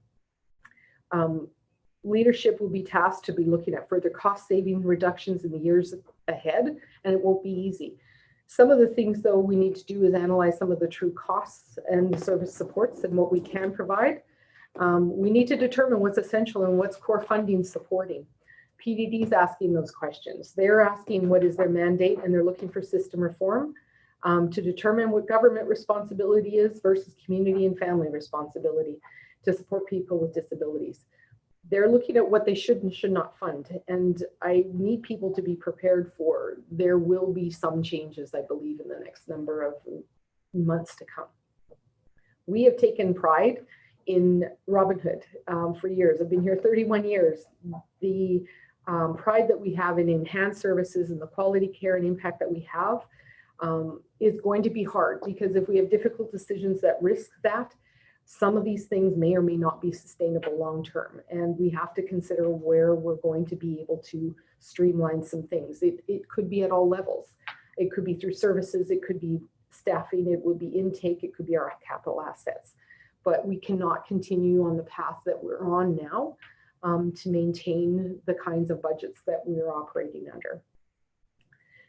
Leadership will be tasked to be looking at further cost-saving reductions in the years ahead, and it won't be easy. Some of the things, though, we need to do is analyze some of the true costs and the service supports and what we can provide. We need to determine what's essential and what's core funding supporting. PDD is asking those questions. They're asking what is their mandate, and they're looking for system reform. to determine what government responsibility is versus community and family responsibility to support people with disabilities. They're looking at what they should and should not fund. And I need people to be prepared for, there will be some changes, I believe, in the next number of months to come. We have taken pride in Robin Hood for years. I've been here 31 years. The pride that we have in enhanced services and the quality care and impact that we have is going to be hard, because if we have difficult decisions that risk that, some of these things may or may not be sustainable long term. And we have to consider where we're going to be able to streamline some things. It could be at all levels. It could be through services, it could be staffing, it would be intake, it could be our capital assets. But we cannot continue on the path that we're on now to maintain the kinds of budgets that we're operating under.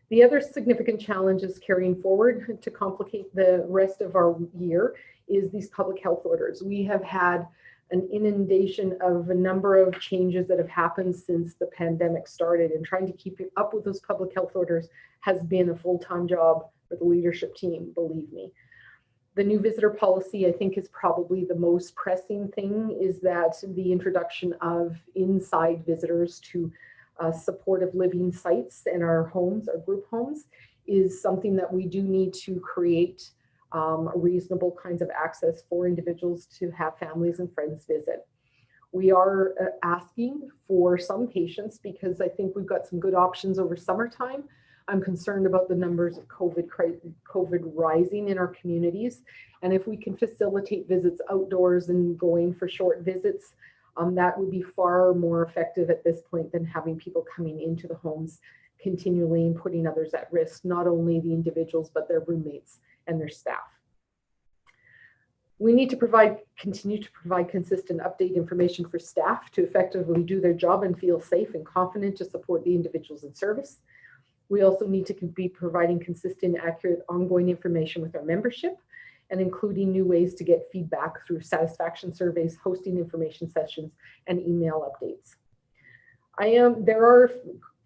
The other significant challenges carrying forward to complicate the rest of our year is these public health orders. We have had an inundation of a number of changes that have happened since the pandemic started, and trying to keep up with those public health orders has been a full-time job for the leadership team, believe me. The new visitor policy, I think, is probably the most pressing thing, is that the introduction of inside visitors to supportive living sites in our homes, our group homes, is something that we do need to create reasonable kinds of access for individuals to have families and friends visit. We are asking for some patience, because I think we've got some good options over summertime. I'm concerned about the numbers of COVID rising in our communities. And if we can facilitate visits outdoors and going for short visits, that would be far more effective at this point than having people coming into the homes continually and putting others at risk, not only the individuals, but their roommates and their staff. We need to continue to provide consistent update information for staff to effectively do their job and feel safe and confident to support the individuals in service. We also need to be providing consistent, accurate, ongoing information with our membership, and including new ways to get feedback through satisfaction surveys, hosting information sessions, and email updates. There are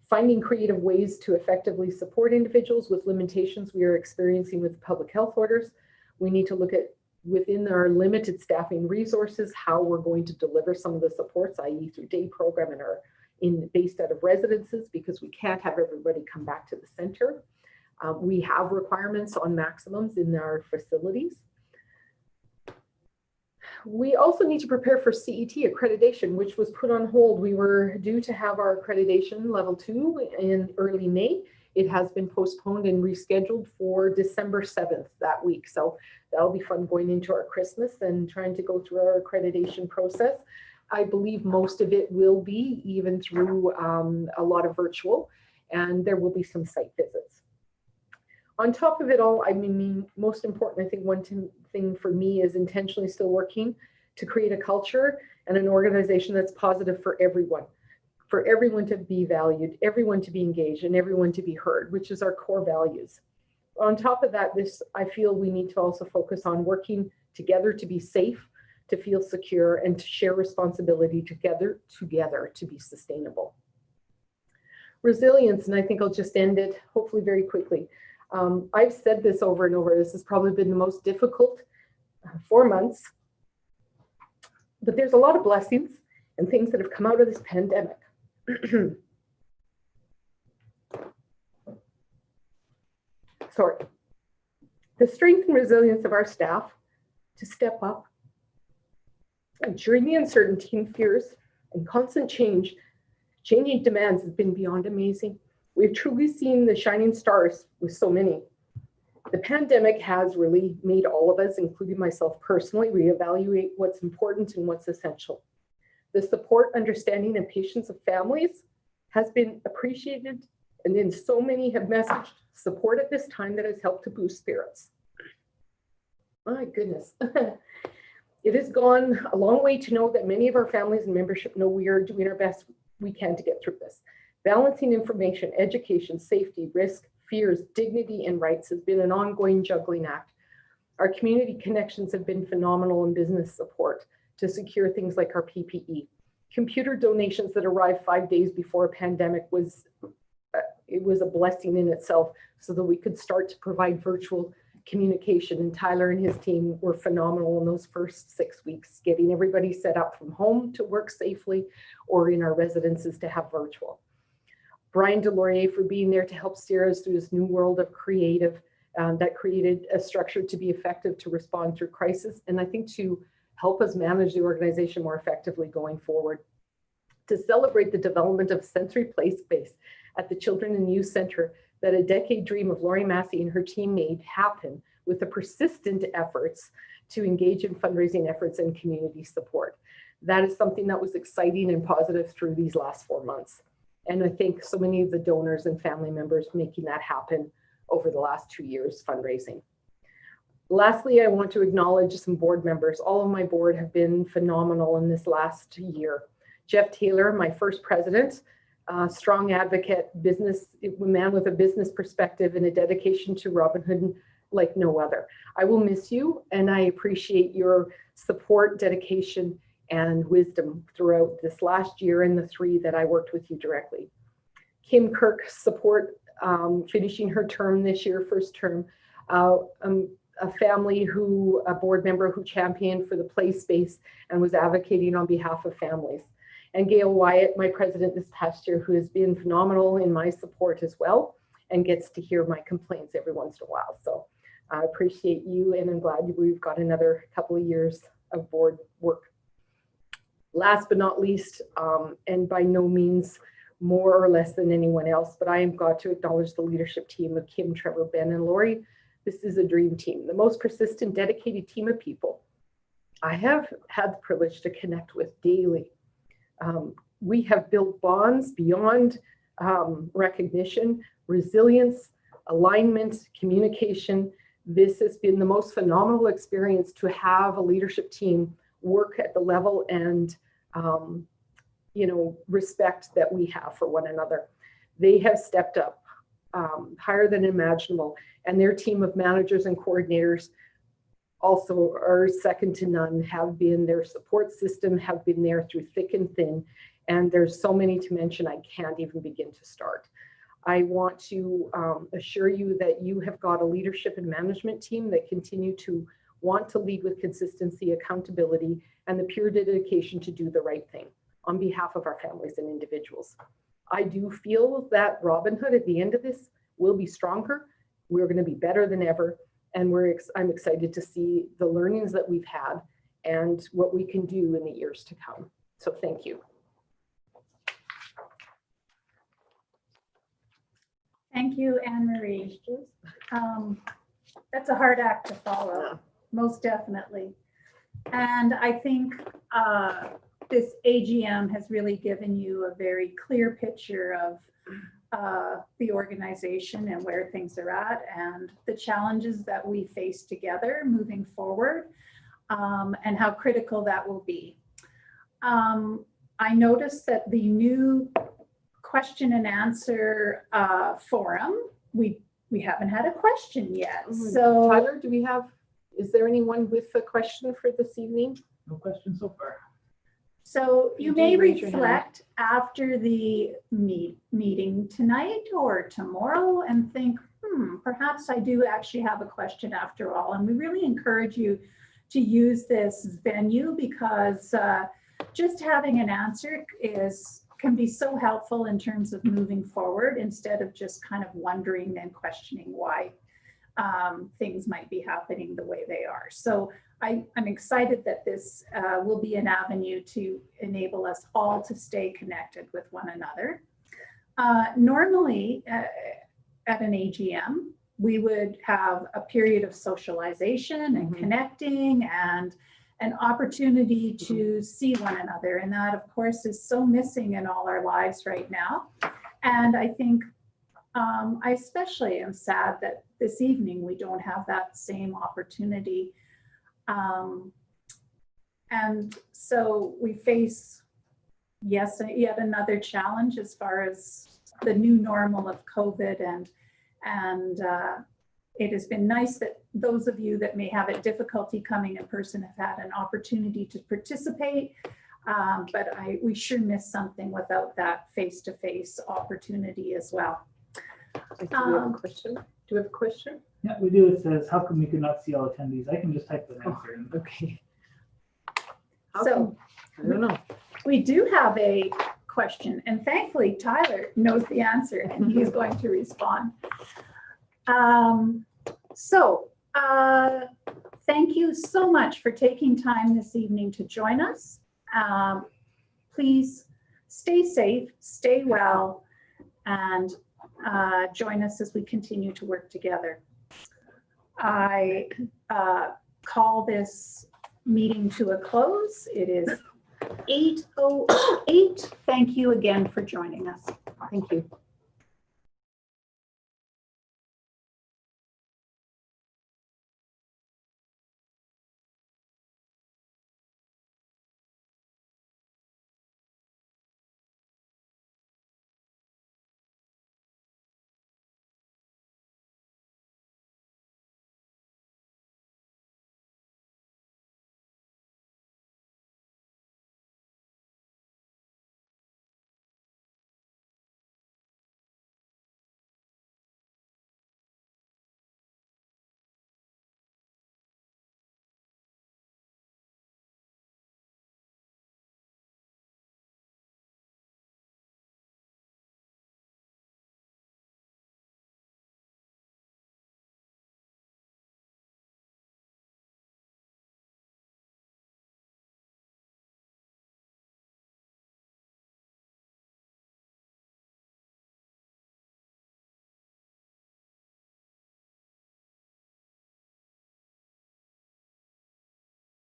finding creative ways to effectively support individuals with limitations we are experiencing with public health orders. We need to look at, within our limited staffing resources, how we're going to deliver some of the supports, i.e. through day program and based out of residences, because we can't have everybody come back to the center. We have requirements on maximums in our facilities. We also need to prepare for CET accreditation, which was put on hold. We were due to have our accreditation level 2 in early May. It has been postponed and rescheduled for December 7th that week. So that'll be fun, going into our Christmas and trying to go through our accreditation process. I believe most of it will be even through a lot of virtual, and there will be some site visits. On top of it all, I mean, most important, I think one thing for me is intentionally still working to create a culture and an organization that's positive for everyone to be valued, everyone to be engaged, and everyone to be heard, which is our core values. On top of that, I feel we need to also focus on working together to be safe, to feel secure, and to share responsibility together to be sustainable. Resilience, and I think I'll just end it hopefully very quickly. I've said this over and over. This has probably been the most difficult 4 months, but there's a lot of blessings and things that have come out of this pandemic. Sorry. The strength and resilience of our staff to step up during the uncertainty and fears and constant changing demands has been beyond amazing. We've truly seen the shining stars with so many. The pandemic has really made all of us, including myself personally, reevaluate what's important and what's essential. The support, understanding, and patience of families has been appreciated, and then so many have messaged support at this time that has helped to boost spirits. My goodness. It has gone a long way to know that many of our families and membership know we are doing our best we can to get through this. Balancing information, education, safety, risk, fears, dignity, and rights has been an ongoing juggling act. Our community connections have been phenomenal in business support to secure things like our PPE. Computer donations that arrived 5 days before a pandemic was it was a blessing in itself so that we could start to provide virtual communication. And Tyler and his team were phenomenal in those first 6 weeks, getting everybody set up from home to work safely or in our residences to have virtual. Brian Delorier for being there to help steer us through this new world of creative that created a structure to be effective to respond through crisis, and I think to help us manage the organization more effectively going forward. To celebrate the development of sensory play space at the Children and Youth Center that a decade dream of Lori Massey and her team made happen with the persistent efforts to engage in fundraising efforts and community support. That is something that was exciting and positive through these last 4 months. And I thank so many of the donors and family members making that happen over the last 2 years fundraising. Lastly, I want to acknowledge some board members. All of my board have been phenomenal in this last year. Jeff Taylor, my first president, strong advocate, man with a business perspective and a dedication to Robin Hood like no other. I will miss you, and I appreciate your support, dedication, and wisdom throughout this last year and the 3 that I worked with you directly. Kim Kirk, support, finishing her term this year, first term. A board member who championed for the play space and was advocating on behalf of families. And Gail Wyatt, my president this past year, who has been phenomenal in my support as well and gets to hear my complaints every once in a while. So I appreciate you, and I'm glad we've got another couple of years of board work. Last but not least, and by no means more or less than anyone else, but I have got to acknowledge the leadership team of Kim, Trevor, Ben, and Lori. This is a dream team, the most persistent, dedicated team of people I have had the privilege to connect with daily. We have built bonds beyond recognition, resilience, alignment, communication. This has been the most phenomenal experience to have a leadership team work at the level and respect that we have for one another. They have stepped up higher than imaginable, and their team of managers and coordinators also are second to none, have been their support system, have been there through thick and thin, and there's so many to mention I can't even begin to start. I want to assure you that you have got a leadership and management team that continue to want to lead with consistency, accountability, and the pure dedication to do the right thing on behalf of our families and individuals. I do feel that Robin Hood at the end of this will be stronger. We're going to be better than ever. And I'm excited to see the learnings that we've had and what we can do in the years to come. So thank you. Thank you, Anne-Marie. That's a hard act to follow, most definitely. And I think this AGM has really given you a very clear picture of the organization and where things are at and the challenges that we face together moving forward, and how critical that will be. I noticed that the new question and answer forum, we haven't had a question yet. So Tyler, is there anyone with a question for this evening? No questions so far. So you do may raise your hand. reflect after the meeting tonight or tomorrow and think, perhaps I do actually have a question after all. And we really encourage you to use this venue because just having an answer can be so helpful in terms of moving forward instead of just kind of wondering and questioning why things might be happening the way they are. So I'm excited that this will be an avenue to enable us all to stay connected with one another. Normally at an AGM, we would have a period of socialization and connecting and an opportunity to see one another. And that, of course, is so missing in all our lives right now. And I think I especially am sad that this evening we don't have that same opportunity. And so we face, yes, yet another challenge as far as the new normal of COVID, and it has been nice that those of you that may have a difficulty coming in person have had an opportunity to participate, but we sure miss something without that face-to-face opportunity as well. Do we have a question? Do we have a question? Yeah, we do. It says, how come we could not see all attendees? I can just type the answer in. Okay. So I don't know. we do have a question, and thankfully Tyler knows the answer and he is going to respond. Thank you so much for taking time this evening to join us. Please stay safe, stay well, and join us as we continue to work together. I call this meeting to a close. It is 8:08. Thank you again for joining us. Thank you.